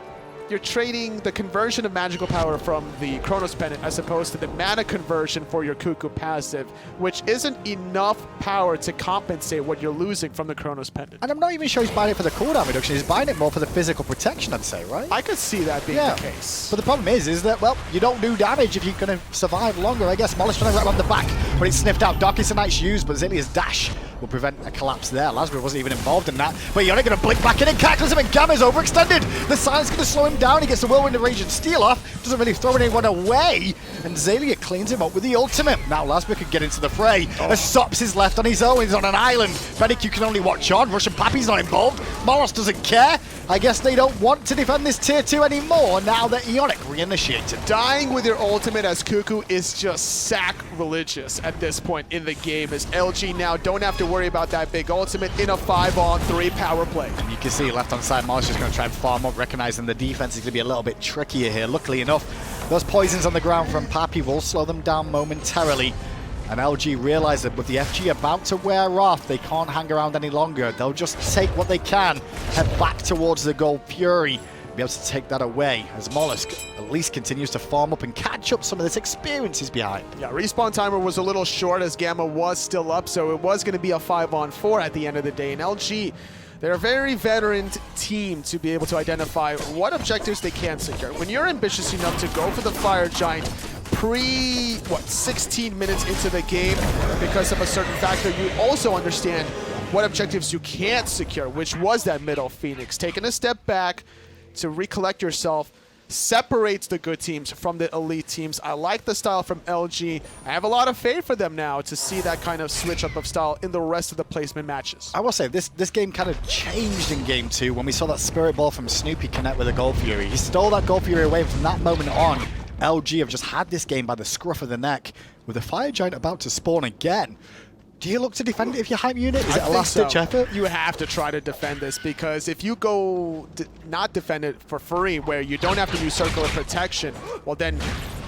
you're trading the conversion of magical power from the Chronos Pendant as opposed to the mana conversion for your Cuckoo passive, which isn't enough power to compensate what you're losing from the Chronos Pendant. And I'm not even sure he's buying it for the cooldown reduction. He's buying it more for the physical protection, I'd say, right? I could see that being the case. But the problem is that, well, you don't do damage if you're going to survive longer, I guess. Molluskk trying to grab on the back, but it's sniffed out. Darkest Night's used, but Xalia's dash will prevent a collapse there. Lasbra wasn't even involved in that. But Eonic going to blink back in and Cataclysm, and Gamma's overextended. The silence going to slow him down. He gets the Whirlwind of Rage and Steal off. Doesn't really throw anyone away. And Xaliea cleans him up with the ultimate. Now Lasbra could get into the fray. As Sops is left on his own. He's on an island. SMITE can only watch on. RussianPapi's not involved. molluskk doesn't care. I guess they don't want to defend this tier 2 anymore now that Eonic reinitiated. Dying with your ultimate as Cuckoo is just sacrilegious at this point in the game, as LG now don't have to worry about that big ultimate in a 5-on-3 power play. And you can see left on side, molluskk is going to try and farm up, recognizing the defense is going to be a little bit trickier here. Luckily enough, those poisons on the ground from Papi will slow them down momentarily. And LG realize that with the FG about to wear off, they can't hang around any longer. They'll just take what they can, head back towards the Gold Fury, be able to take that away, as molluskk at least continues to farm up and catch up some of this experience he's behind. Yeah, respawn timer was a little short as Gamma was still up, so it was going to be a 5-on-4 at the end of the day. And LG, they're a very veteran team to be able to identify what objectives they can secure. When you're ambitious enough to go for the Fire Giant pre, 16 minutes into the game because of a certain factor, you also understand what objectives you can't secure, which was that middle Phoenix. Taking a step back to recollect yourself separates the good teams from the elite teams. I like the style from LG. I have a lot of faith for them now to see that kind of switch up of style in the rest of the placement matches. I will say, this game kind of changed in Game 2 when we saw that Spirit Ball from Snoopy connect with a Gold Fury. He stole that Gold Fury away. From that moment on, LG have just had this game by the scruff of the neck, with the Fire Giant about to spawn again. Do you look to defend it if you're HypeUnit? Is it a last-ditch effort? You have to try to defend this, because if you go not defend it for free, where you don't have to use circular protection, well then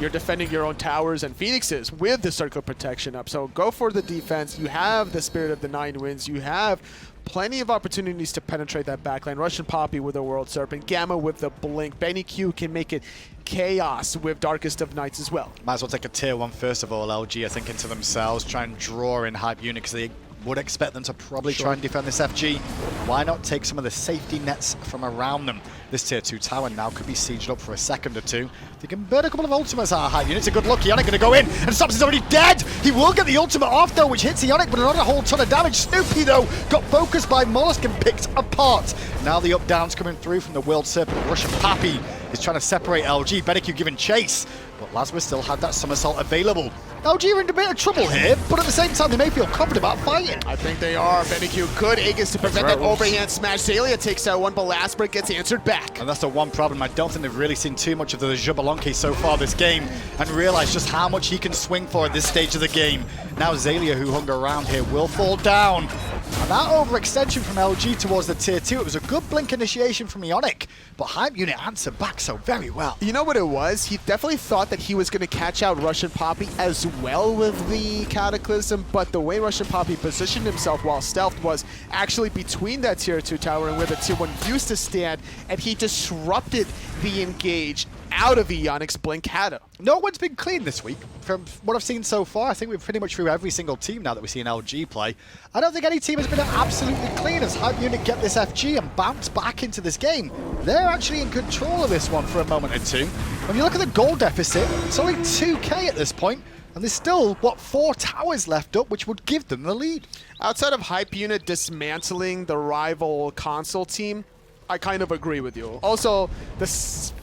you're defending your own towers and Phoenixes with the circular protection up. So go for the defense. You have the Spirit of the Nine Winds. You have plenty of opportunities to penetrate that backline. RussianPapi with the World Serpent, Gamma with the Blink. SBennyQ can make it chaos with Darkest of Nights as well. Might as well take a tier 1 first of all. LG are thinking to themselves, try and draw in HypeUnit, because they would expect them to probably try and defend this FG. Why not take some of the safety nets from around them? This tier 2 tower now could be sieged up for a second or two. They can burn a couple of ultimates out of HypeUnit. It's a good look. Eonic going to go in, and Sops is already dead. He will get the ultimate off though, which hits Eonic, but not a whole ton of damage. Snoopy though got focused by molluskk and picked apart. Now the up-downs coming through from the World Serpent. RussianPapi is trying to separate LG. SBennyQ giving chase, but Lasbra still had that somersault available. LG are in a bit of trouble here, but at the same time they may feel confident about fighting. I think they are. SBennyQ could Aegis to prevent that overhand smash. Xaliea takes that one, but Lasbra gets answered back. And that's the one problem. I don't think they've really seen too much of the Xbalanque so far this game, and realized just how much he can swing for at this stage of the game. Now Xaliea, who hung around here, will fall down. And that overextension from LG towards the tier 2, it was a good blink initiation from Eonic, but HypeUnit answered back so very well. You know what it was? He definitely thought that he was going to catch out RussianPapi as well with the Cataclysm, but the way RussianPapi positioned himself while stealthed was actually between that tier 2 tower and where the tier 1 used to stand, and he disrupted the engage out of Eonic's Blinkado. No one's been clean this week. From what I've seen so far, I think we're pretty much through every single team now that we see an LG play. I don't think any team has been absolutely clean as Hype Unit get this FG and bounce back into this game. They're actually in control of this one for a moment or two. When you look at the goal deficit, it's only 2k at this point, and there's still, what, 4 towers left up, which would give them the lead. Outside of Hype Unit dismantling the rival console team, I kind of agree with you. Also, the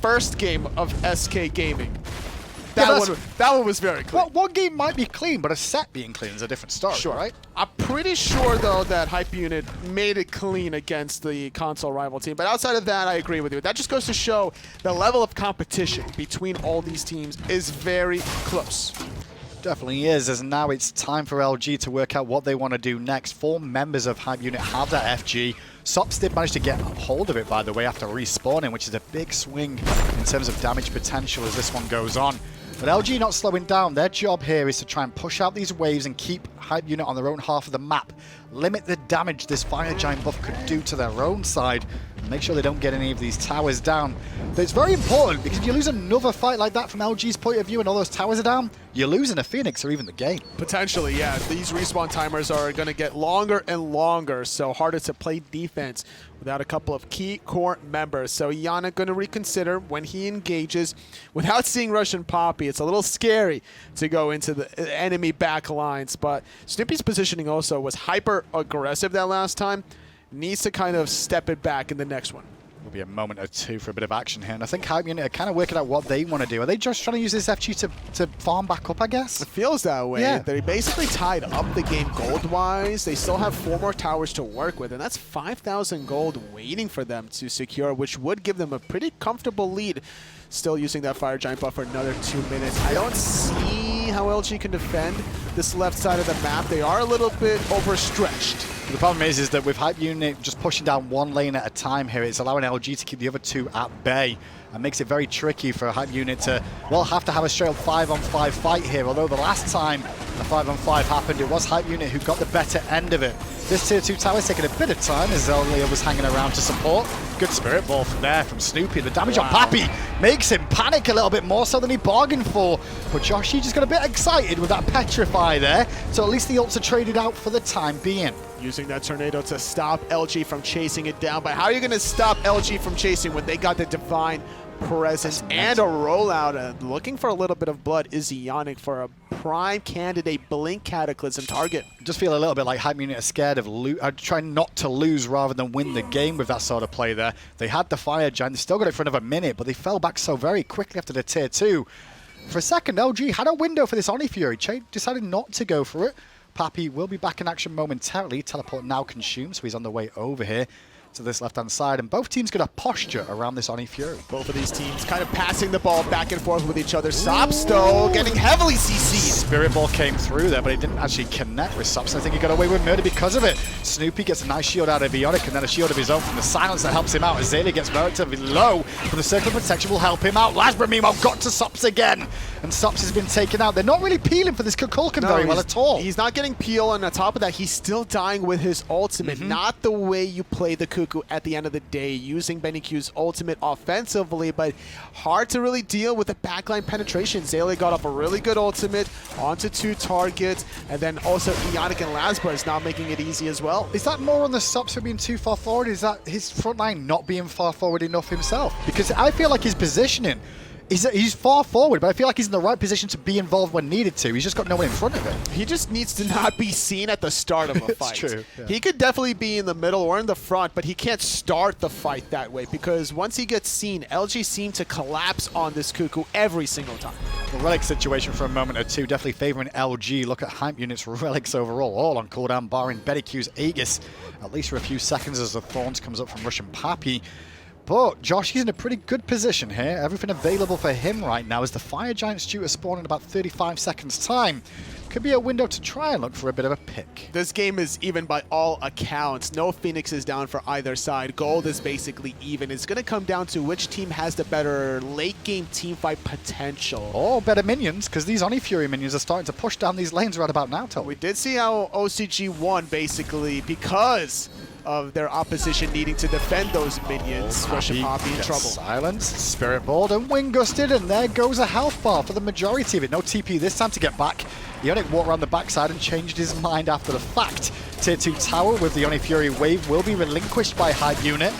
first game of SK Gaming, that one was very clean. Well, one game might be clean, but a set being clean is a different story, Sure. right? I'm pretty sure, though, that Hype Unit made it clean against the console rival team. But outside of that, I agree with you. That just goes to show the level of competition between all these teams is very close. Definitely is, as now it's time for LG to work out what they want to do next. 4 members of Hype Unit have that FG. Sops did manage to get hold of it, by the way, after respawning, which is a big swing in terms of damage potential as this one goes on. But LG not slowing down. Their job here is to try and push out these waves and keep Hype Unit on their own half of the map. Limit the damage this Fire Giant buff could do to their own side. And make sure they don't get any of these towers down. But it's very important, because if you lose another fight like that from LG's point of view and all those towers are down, you're losing a Phoenix or even the game. Potentially, yeah. These respawn timers are going to get longer and longer, so harder to play defense without a couple of key core members. So Eonic going to reconsider when he engages. Without seeing RussianPapi, it's a little scary to go into the enemy back lines, but Snoopy's positioning also was hyper aggressive that last time. Needs to kind of step it back in the next one. Will be a moment or two for a bit of action here, and I think Hype Unit are kind of working out what they want to do. Are they just trying to use this FG to farm back up, I guess? It feels that way. Yeah. They basically tied up the game gold-wise. They still have 4 more towers to work with, and that's 5,000 gold waiting for them to secure, which would give them a pretty comfortable lead. Still using that Fire Giant buff for another 2 minutes. I don't see how LG can defend this left side of the map. They are a little bit overstretched. The problem is that with Hype Unit just pushing down 1 lane at a time here, it's allowing LG to keep the other 2 at bay. And makes it very tricky for Hype Unit to, well, have to have a straight 5-on-5 fight here. Although the last time the 5-on-5 happened, it was Hype Unit who got the better end of it. This tier 2 tower is taking a bit of time as Xaliea was hanging around to support. Good spirit ball from there from Snoopy. The damage on Papi makes him panic a little bit more so than he bargained for. But Joshy just got a bit excited with that Petrify there. So at least the ults are traded out for the time being. Using that Tornado to stop LG from chasing it down. But how are you going to stop LG from chasing when they got the Divine Presence and a rollout? Looking for a little bit of blood is Eonic for a prime candidate Blink Cataclysm target. Just feel a little bit like Hype Unit are scared of trying not to lose rather than win the game with that sort of play there. They had the Fire Giant, they still got it for another minute, but they fell back so very quickly after the tier 2. For a second, LG had a window for this Oni Fury. Decided not to go for it. Papi will be back in action momentarily. Teleport now consumed, so he's on the way over here to this left-hand side, and both teams got a posture around this Oni Fury. Both of these teams kind of passing the ball back and forth with each other. Sops, though, getting heavily CC'd. Spirit Ball came through there, but it didn't actually connect with Sops. I think he got away with murder because of it. Snoopy gets a nice shield out of Eonic, and then a shield of his own from the silence that helps him out. Xaliea gets relatively low, but the circle of protection will help him out. Lasbra, meanwhile, got to Sops again, and Sops has been taken out. They're not really peeling for this Kukulkan very well at all. He's not getting peel, and on top of that, he's still dying with his ultimate. Not the way you play the Cuckoo at the end of the day, using SMITE's ultimate offensively, but hard to really deal with the backline penetration. Xaliea got off a really good ultimate onto 2 targets, and then also Eonic and Lasbra is now making it easy as well. Is that more on the Sops for being too far forward? Is that his front line not being far forward enough himself? Because I feel like his positioning, he's far forward, but I feel like he's in the right position to be involved when needed to. He's just got no one in front of him. He just needs to not be seen at the start of a fight. It's true. Yeah. He could definitely be in the middle or in the front, but he can't start the fight that way, because once he gets seen, LG seem to collapse on this Cuckoo every single time. The Relic situation for a moment or two, definitely favoring LG. Look at Hype Unit's Relics overall, all on cooldown, barring SMITE's Aegis, at least for a few seconds as the Thorns comes up from RussianPapi. But Josh is in a pretty good position here. Everything available for him right now is the Fire Giant's due to spawn in about 35 seconds time. Could be a window to try and look for a bit of a pick. This game is even by all accounts. No Phoenixes down for either side. Gold is basically even. It's going to come down to which team has the better late game teamfight potential. Or better minions, because these Oni Fury minions are starting to push down these lanes right about now, Toby. We did see how OCG won basically because of their opposition needing to defend those minions. RussianPapi in trouble. Silenced, Spirit Ball and Wing Gusted, and there goes a health bar for the majority of it. No TP this time to get back. Eonic walked around the backside and changed his mind after the fact. Tier 2 tower with the Oni Fury wave will be relinquished by Hype Unit.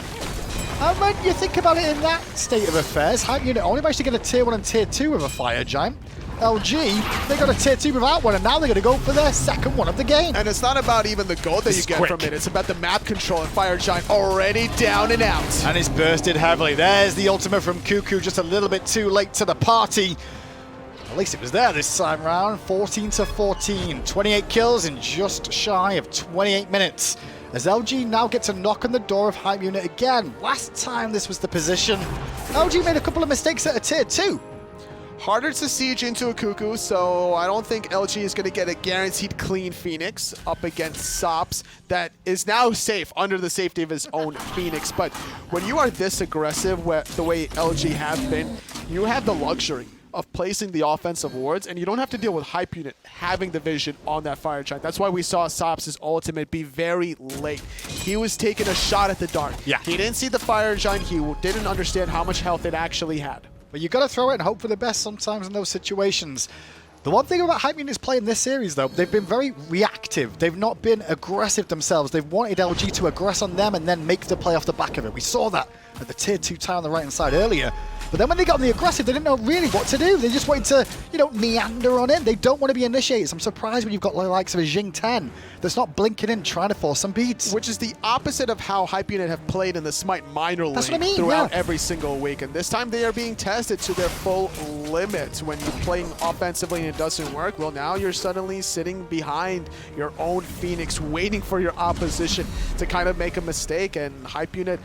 And when you think about it in that state of affairs, Hype Unit only managed to get a Tier 1 and Tier 2 with a Fire Giant. LG, they got a Tier 2 without one, and now they're going to go for their second one of the game. And it's not about even the gold that you get from it, it's about the map control, and Fire Giant already down and out. And it's bursted heavily. There's the ultimate from Kuku, just a little bit too late to the party. At least it was there this time round. 14-14, 28 kills in just shy of 28 minutes. As LG now gets a knock on the door of Hype Unit again. Last time this was the position, LG made a couple of mistakes at a Tier 2. Harder to siege into a Cuckoo, so I don't think LG is going to get a guaranteed clean Phoenix up against Sops that is now safe under the safety of his own Phoenix. But when you are this aggressive, the way LG have been, you have the luxury of placing the offensive wards, and you don't have to deal with Hype Unit having the vision on that Fire Giant. That's why we saw Sops' ultimate be very late. He was taking a shot at the dark. Yeah. He didn't see the Fire Giant. He didn't understand how much health it actually had. But you got to throw it and hope for the best sometimes in those situations. The one thing about Hype Unit's play in this series, though, they've been very reactive. They've not been aggressive themselves. They've wanted LG to aggress on them and then make the play off the back of it. We saw that at the Tier 2 tie on the right-hand side earlier. But then when they got on the aggressive, they didn't know really what to do. They just wanted to, you know, meander on in. They don't want to be initiators. I'm surprised when you've got the likes of a Jing 10 that's not blinking in, trying to force some beats. Which is the opposite of how Hype Unit have played in the SMITE minor league throughout every single week. And this time they are being tested to their full limit. When you're playing offensively and it doesn't work, well, now you're suddenly sitting behind your own Phoenix, waiting for your opposition to kind of make a mistake. And Hype Unit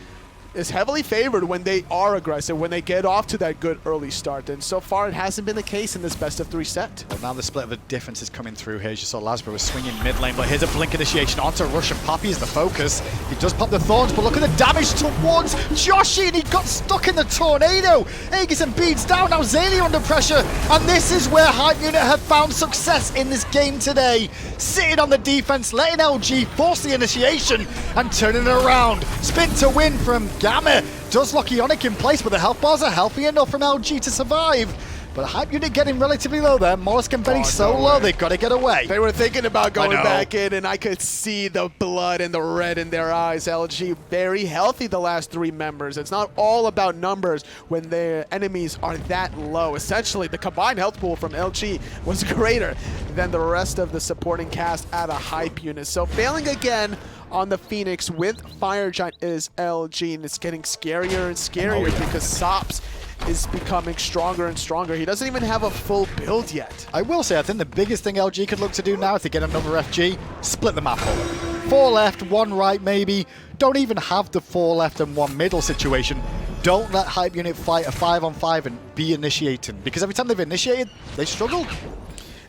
is heavily favored when they are aggressive, when they get off to that good early start. And so far, it hasn't been the case in this best-of-3 set. Well, now the split of the difference is coming through here. As you saw, Lasbra was swinging mid lane, but here's a blink initiation onto RussianPapi is the focus. He does pop the thorns, but look at the damage towards Joshy, and he got stuck in the tornado. Aegis and beads down, now Xaliea under pressure, and this is where Hype Unit have found success in this game today. Sitting on the defense, letting LG force the initiation, and turning it around. Spin to win from Gamma. Does lock Eonic in place, but the health bars are healthy enough from LG to survive. But Hype Unit getting relatively low there. molluskk and Benny so low, they've got to get away. They were thinking about going back in, and I could see the blood and the red in their eyes. LG very healthy the last 3 members. It's not all about numbers when their enemies are that low. Essentially, the combined health pool from LG was greater than the rest of the supporting cast at a Hype Unit. So failing again on the Phoenix with Fire Giant is LG, and it's getting scarier and scarier because Sops is becoming stronger and stronger. He doesn't even have a full build yet. I will say, I think the biggest thing LG could look to do now if they get another FG, split the map up. 4 left, 1 right maybe. Don't even have the 4 left and 1 middle situation. Don't let Hype Unit fight a 5-on-5 and be initiating, because every time they've initiated, they struggled.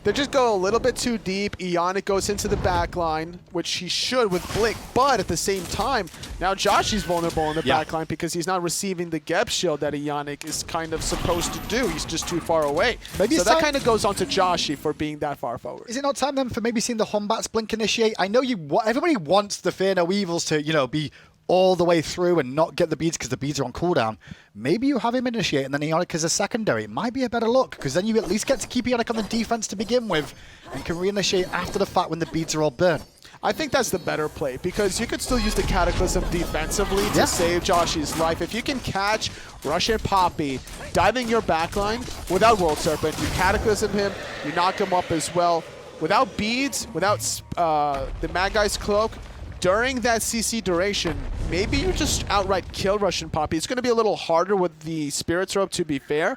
They just go a little bit too deep. Eonic goes into the back line, which he should with Blink, but at the same time, now Joshy's vulnerable in the back line because he's not receiving the Geb shield that Eonic is kind of supposed to do. He's just too far away. Maybe so that kind of goes on to Joshy for being that far forward. Is it not time then for maybe seeing the Humbats Blink initiate? I know everybody wants the Fear No Evils to, you know, be all the way through and not get the beads because the beads are on cooldown. Maybe you have him initiate and then Eonic is a secondary. It might be a better look because then you at least get to keep Eonic on the defense to begin with and can reinitiate after the fact when the beads are all burnt. I think that's the better play because you could still use the Cataclysm defensively to save Joshy's life. If you can catch RussianPapi diving your backline without World Serpent, you Cataclysm him, you knock him up as well. Without beads, without the Mad Guy's Cloak, during that CC duration, maybe you just outright kill RussianPapi. It's going to be a little harder with the Spirit's Robe, to be fair,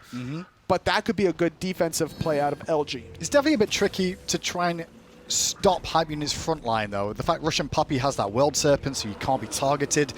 but that could be a good defensive play out of LG. It's definitely a bit tricky to try and stop Hype Unit's front line, though. The fact RussianPapi has that World Serpent, so he can't be targeted.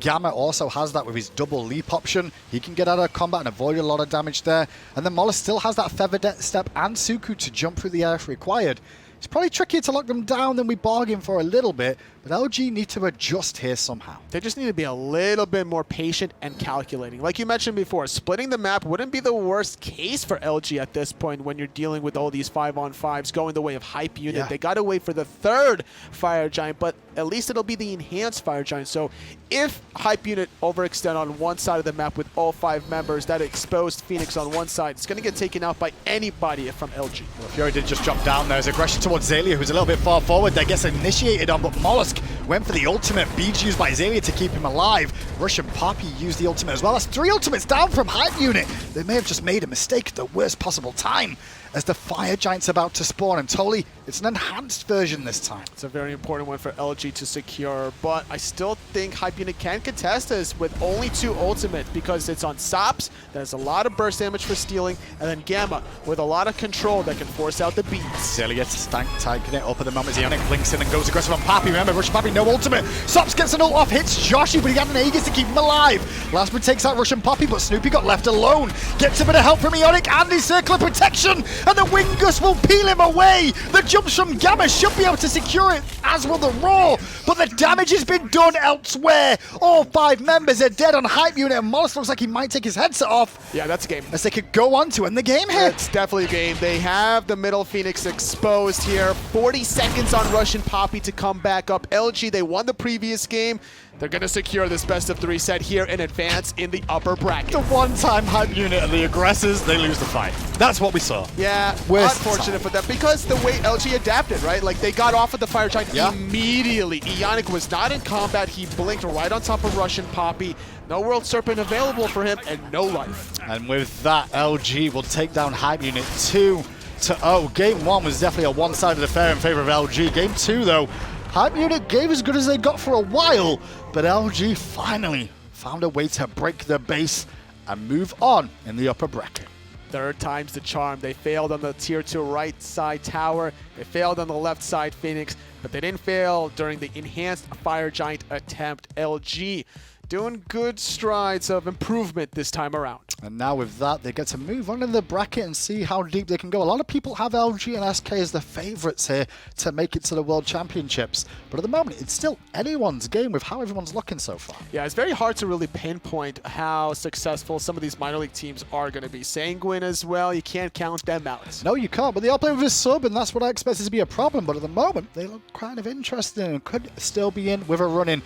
Gamma also has that with his double leap option. He can get out of combat and avoid a lot of damage there. And then molluskk still has that Feather Step and Suku to jump through the air if required. It's probably trickier to lock them down than we bargained for a little bit, but LG need to adjust here somehow. They just need to be a little bit more patient and calculating. Like you mentioned before, splitting the map wouldn't be the worst case for LG at this point when you're dealing with all these 5-on-5s going the way of Hype Unit. Yeah. They got to wait for the third Fire Giant, but at least it'll be the enhanced Fire Giant. So if Hype Unit overextend on one side of the map with all 5 members, that exposed Phoenix on one side, it's going to get taken out by anybody from LG. Well, Fury did just drop down there. His aggression towards Xaliea, who's a little bit far forward. That gets initiated on, but molluskk went for the ultimate. Beads used by Xaliea to keep him alive. RussianPapi used the ultimate as well. That's 3 ultimates down from Hype Unit. They may have just made a mistake at the worst possible time as the Fire Giant's about to spawn. And totally, it's an enhanced version this time. It's a very important one for LG to secure, but I still think Hype Unit can contest this with only 2 ultimates because it's on sops, that has a lot of burst damage for stealing, and then Gamma with a lot of control that can force out the beats. Xaliea gets stank taking it up at the moment. Eonic blinks in and goes aggressive on Papi. Remember, RussianPapi, no ultimate. Sops gets an ult off, hits Joshy, but he got an Aegis to keep him alive. Lasbra takes out RussianPapi, but Snoopy got left alone. Gets a bit of help from Eonic and his circle of protection, and the Wing Gust will peel him away. The jumps from Gamma should be able to secure it, as will the Roar, but the damage has been done elsewhere. All 5 members are dead on Hype Unit, and molluskk looks like he might take his headset off. Yeah, that's a game. As they could go on to end the game here. It's definitely a game. They have the middle Phoenix exposed here. 40 seconds on RussianPapi to come back up. LG, they won the previous game. They're going to secure this best-of-3 set here in advance in the upper bracket. The one-time Hype Unit are the aggressors, they lose the fight. That's what we saw. Yeah, Worst unfortunate time. for them because the way LG adapted, right? Like they got off of the Fire Giant Yeah. immediately. Eonic was not in combat. He blinked right on top of RussianPapi. No World Serpent available for him and no life. And with that, LG will take down Hype Unit 2-0. Game 1 was definitely a one-sided affair in favor of LG. Game 2, though, Hype Unit gave as good as they got for a while, but LG finally found a way to break the base and move on in the upper bracket. Third time's the charm. They failed on the tier 2 right side tower. They failed on the left side Phoenix, but they didn't fail during the enhanced Fire Giant attempt. LG doing good strides of improvement this time around. And now with that, they get to move on in the bracket and see how deep they can go. A lot of people have LG and SK as the favorites here to make it to the World Championships. But at the moment, it's still anyone's game with how everyone's looking so far. Yeah, it's very hard to really pinpoint how successful some of these minor league teams are going to be. Sanguine as well, you can't count them out. No, you can't, but they are playing with a sub, and that's what I expected to be a problem. But at the moment, they look kind of interesting and could still be in with a run-in.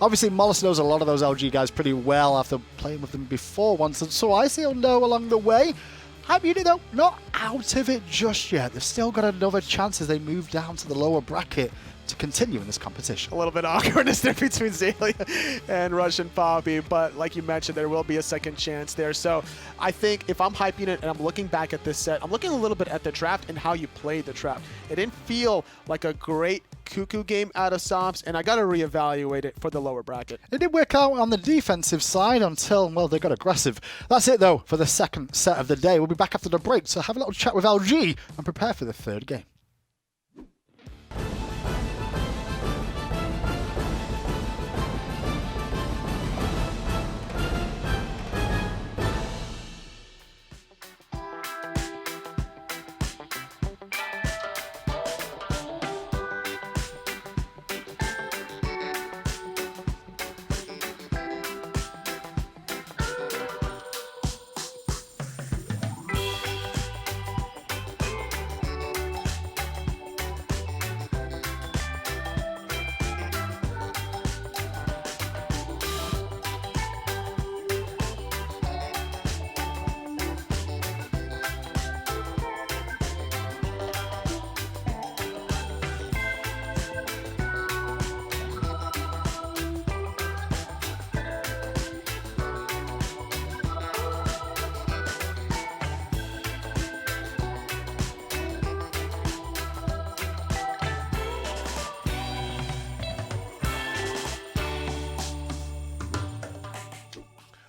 Obviously, molluskk knows a lot of those LG guys pretty well after playing with them before once, and so I see he'll know along the way. Hype Unit, though, not out of it just yet. They've still got another chance as they move down to the lower bracket to continue in this competition. A little bit of awkwardness there between Xaliea and RussianPapi, but like you mentioned, there will be a second chance there. So I think if I'm Hype Unit and I'm looking back at this set, I'm looking a little bit at the draft and how you played the draft. It didn't feel like a great Cuckoo game out of sops, and I got to reevaluate it for the lower bracket. It did work out on the defensive side until, well, they got aggressive. That's it, though, for the second set of the day. We'll be back after the break, so have a little chat with LG and prepare for the third game.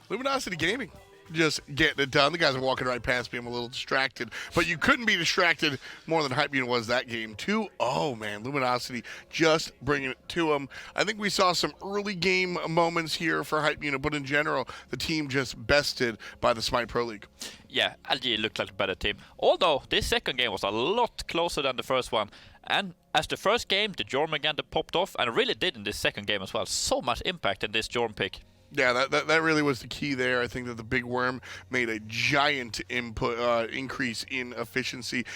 Luminosity Gaming just getting it done. The guys are walking right past me. I'm a little distracted. But you couldn't be distracted more than Hype Unit was that game. 2-0, man. Luminosity just bringing it to them. I think we saw some early game moments here for Hype Unit, but in general, the team just bested by the SMITE Pro League. Yeah, LG looked like a better team. Although this second game was a lot closer than the first one. And as the first game, the Jormungandr popped off, and really did in this second game as well. So much impact in this Jorm pick. Yeah, that really was the key there. I think that the big worm made a giant increase in efficiency.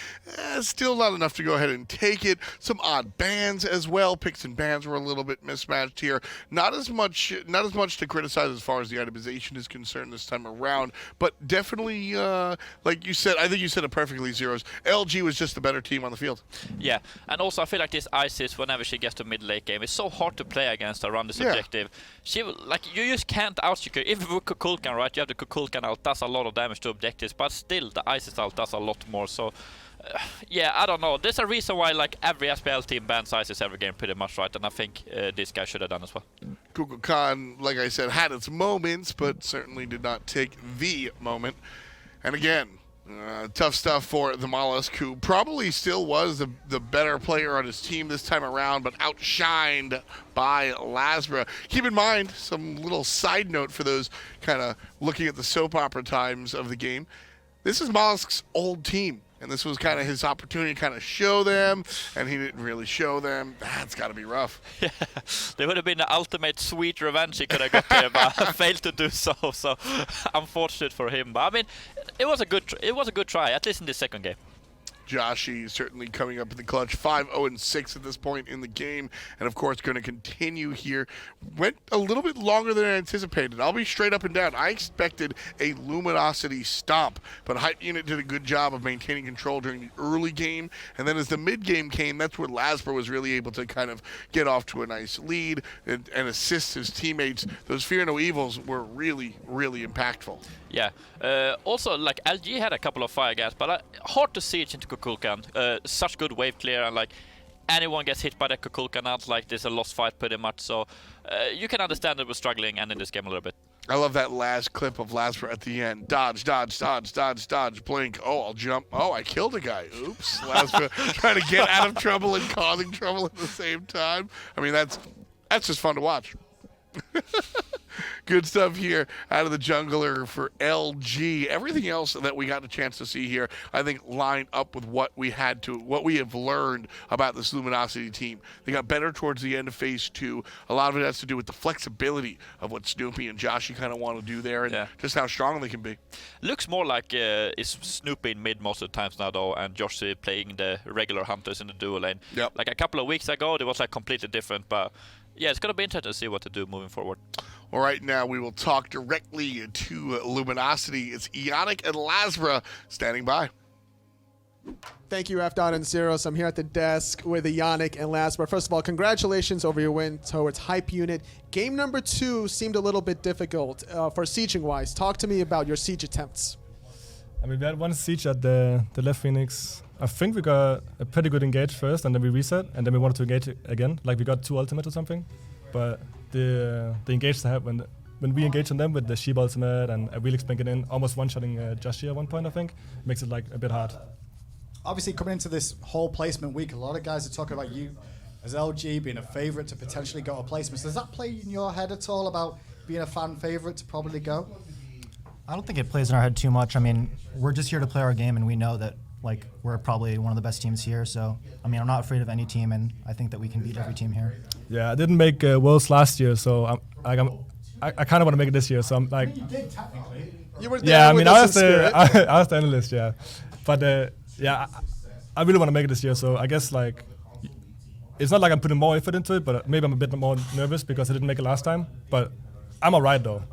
Still not enough to go ahead and take it. Some odd bans as well. Picks and bans were a little bit mismatched here. Not as much to criticize as far as the itemization is concerned this time around, but definitely, like you said, I think you said it perfectly, Zeros. LG was just the better team on the field. Yeah, and also I feel like this Isis, whenever she gets to mid-late game, it's so hard to play against her around this objective. She will, like, you just can't out-secure. If with Kukulkan, right, you have the Kukulkan ult, does a lot of damage to objectives, but still the Isis ult does a lot more, so yeah, I don't know. There's a reason why like every SPL team bans Isis every game pretty much, right, and I think this guy should have done as well. Kukulkan, like I said, had its moments, but certainly did not take the moment. And again, tough stuff for the molluskk, who probably still was the better player on his team this time around, but outshined by Lasbra. Keep in mind, some little side note for those kind of looking at the soap opera times of the game. This is mollusk's old team, and this was kind of his opportunity to kind of show them, and he didn't really show them. That's got to be rough. Yeah, there would have been the ultimate sweet revenge he could have got there, but failed to do so. So unfortunate for him. But I mean, it was a good try, at least in the second game. Joshy certainly coming up in the clutch, 5-0-6 at this point in the game, and of course going to continue here. Went a little bit longer than I anticipated. I'll be straight up and down. I expected a Luminosity stomp, but Hype Unit did a good job of maintaining control during the early game, and then as the mid game came, that's where Lasbra was really able to kind of get off to a nice lead and assist his teammates. Those Fear No Evils were really, really impactful. Yeah. Also, like LG had a couple of fire gas, but hard to siege into Kukulkan. Such good wave clear, and like anyone gets hit by the Kukulkan out, like there's a lost fight pretty much. So you can understand that we're struggling and in this game a little bit. I love that last clip of Lasbra at the end. Dodge, dodge, dodge, dodge, dodge, blink. Oh, I'll jump. Oh, I killed a guy. Oops. Lasbra trying to get out of trouble and causing trouble at the same time. I mean, that's just fun to watch. Good stuff here out of the jungler for LG. Everything else that we got a chance to see here, I think, lined up with what we have learned about this Luminosity team. They got better towards the end of Phase 2. A lot of it has to do with the flexibility of what Snoopy and Joshy kind of want to do there, and just how strong they can be. Looks more like it's Snoopy in mid most of the times now, though, and Joshy playing the regular hunters in the duo lane. Yep. Like a couple of weeks ago, it was like completely different, but yeah, it's going to be interesting to see what to do moving forward. All right, now we will talk directly to Luminosity. It's Eonic and Lasbra standing by. Thank you, F. and Zeros. I'm here at the desk with Eonic and Lasbra. First of all, congratulations over your win towards Hype Unit. Game number 2 seemed a little bit difficult for sieging-wise. Talk to me about your siege attempts. I mean, we had one siege at the left Phoenix. I think we got a pretty good engage first, and then we reset, and then we wanted to engage again. Like we got 2 ultimate or something. But the engage they had when we engage on them with the Sheba ultimate and Awilix banking in, almost one-shotting Joshy at one point, I think, makes it like a bit hard. Obviously, coming into this whole placement week, a lot of guys are talking about you as LG being a favourite to potentially go to placements. Does that play in your head at all about being a fan favourite to probably go? I don't think it plays in our head too much. I mean, we're just here to play our game, and we know that like we're probably one of the best teams here. So, I mean, I'm not afraid of any team, and I think that we can beat every team here. Yeah, I didn't make Worlds last year, so I kind of want to make it this year. So I'm like, You did technically. You were there with us in spirit. I was the analyst, yeah. But yeah, I really want to make it this year. So I guess like it's not like I'm putting more effort into it, but maybe I'm a bit more nervous because I didn't make it last time. But I'm alright though.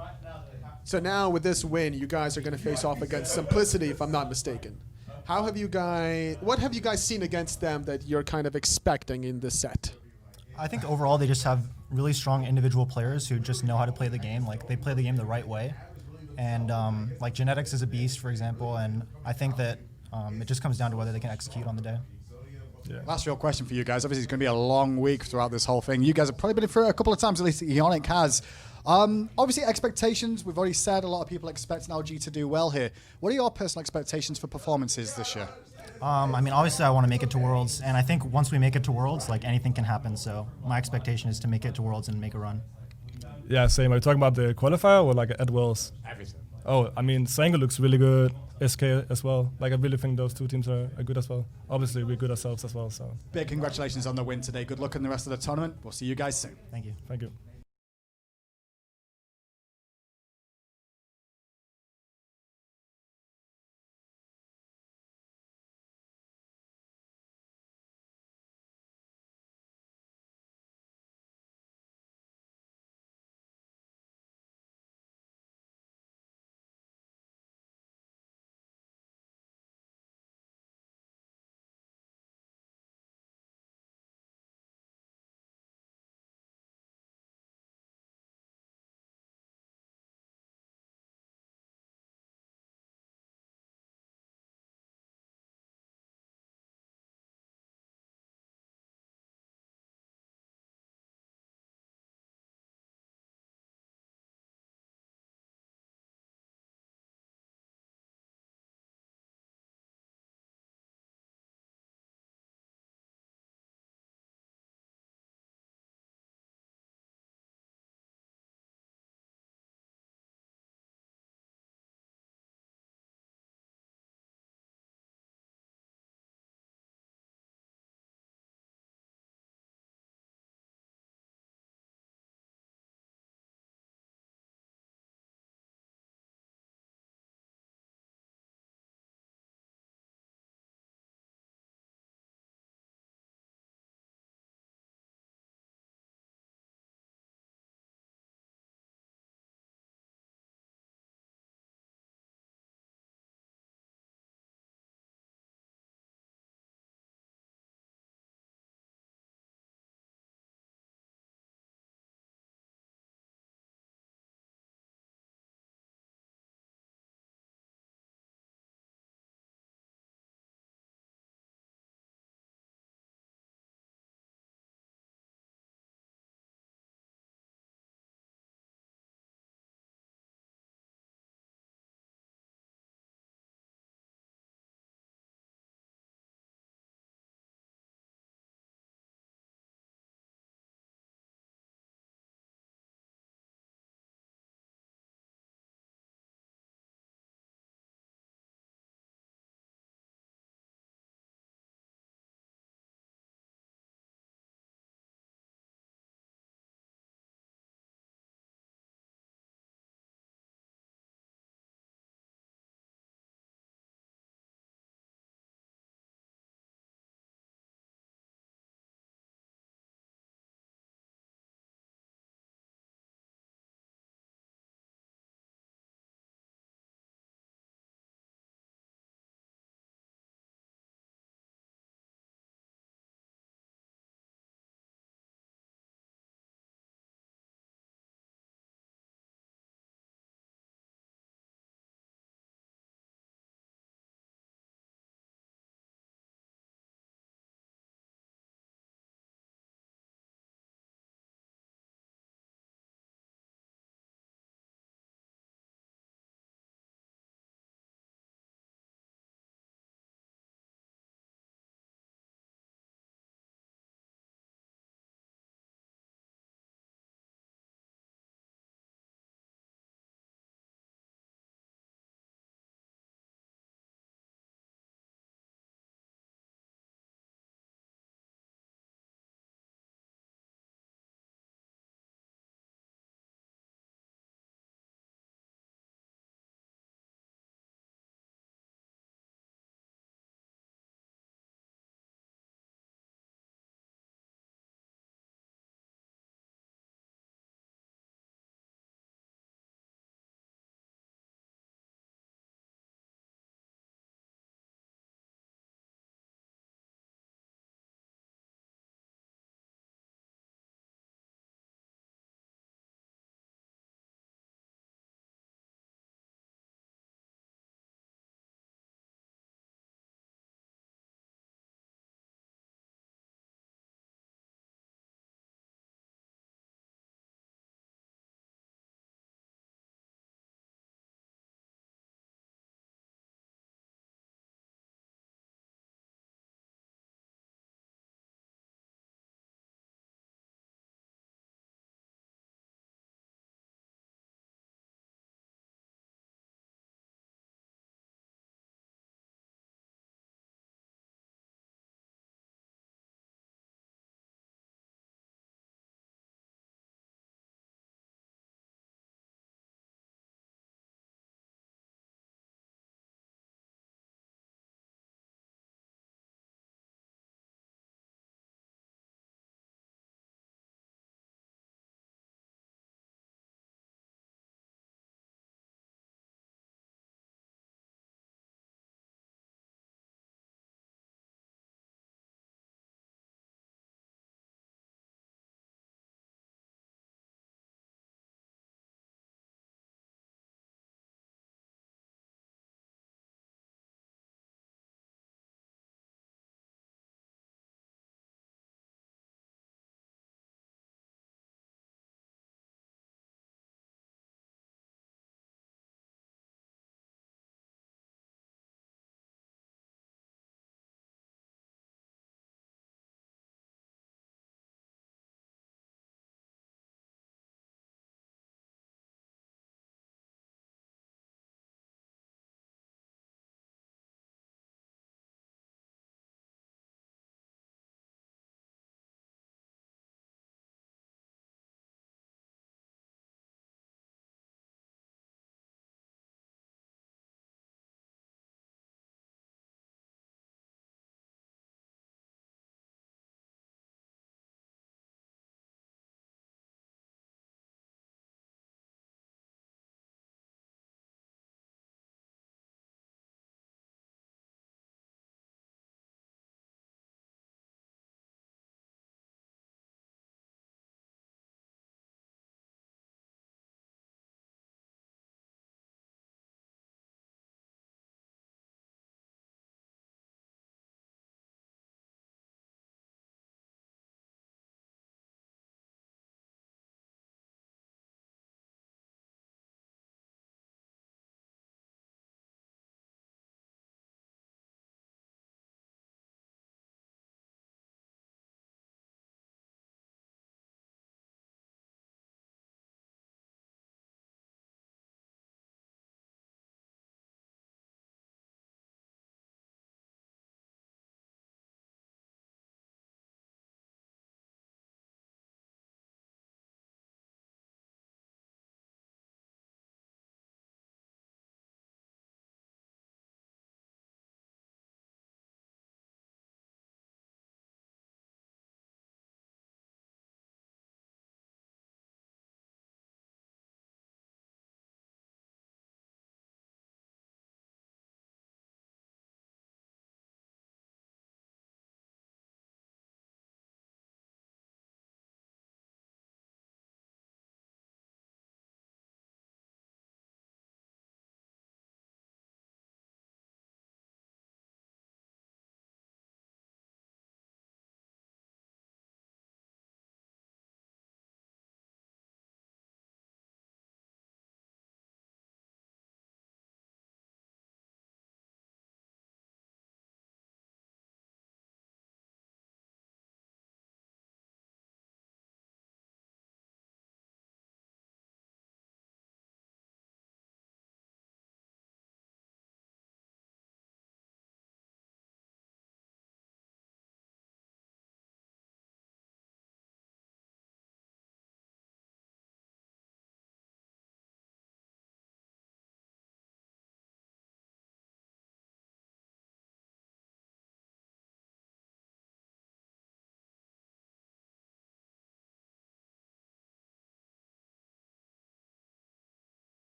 So now with this win, you guys are going to face off against Simplicity, if I'm not mistaken. What have you guys seen against them that you're kind of expecting in this set? I think overall they just have really strong individual players who just know how to play the game. Like they play the game the right way. And like Genetics is a beast, for example, and I think that it just comes down to whether they can execute on the day. Yeah. Last real question for you guys. Obviously, it's going to be a long week throughout this whole thing. You guys have probably been through it a couple of times, at least Eonic has. Obviously, expectations, we've already said a lot of people expect LG to do well here. What are your personal expectations for performances this year? I mean, obviously, I want to make it to Worlds, and I think once we make it to Worlds, like anything can happen. So my expectation is to make it to Worlds and make a run. Yeah, same. Are you talking about the qualifier or like at Worlds? Everything. Oh, I mean, Sango looks really good. SK as well. Like, I really think those two teams are good as well. Obviously, we're good ourselves as well. So Big congratulations on the win today. Good luck in the rest of the tournament. We'll see you guys soon. Thank you. Thank you.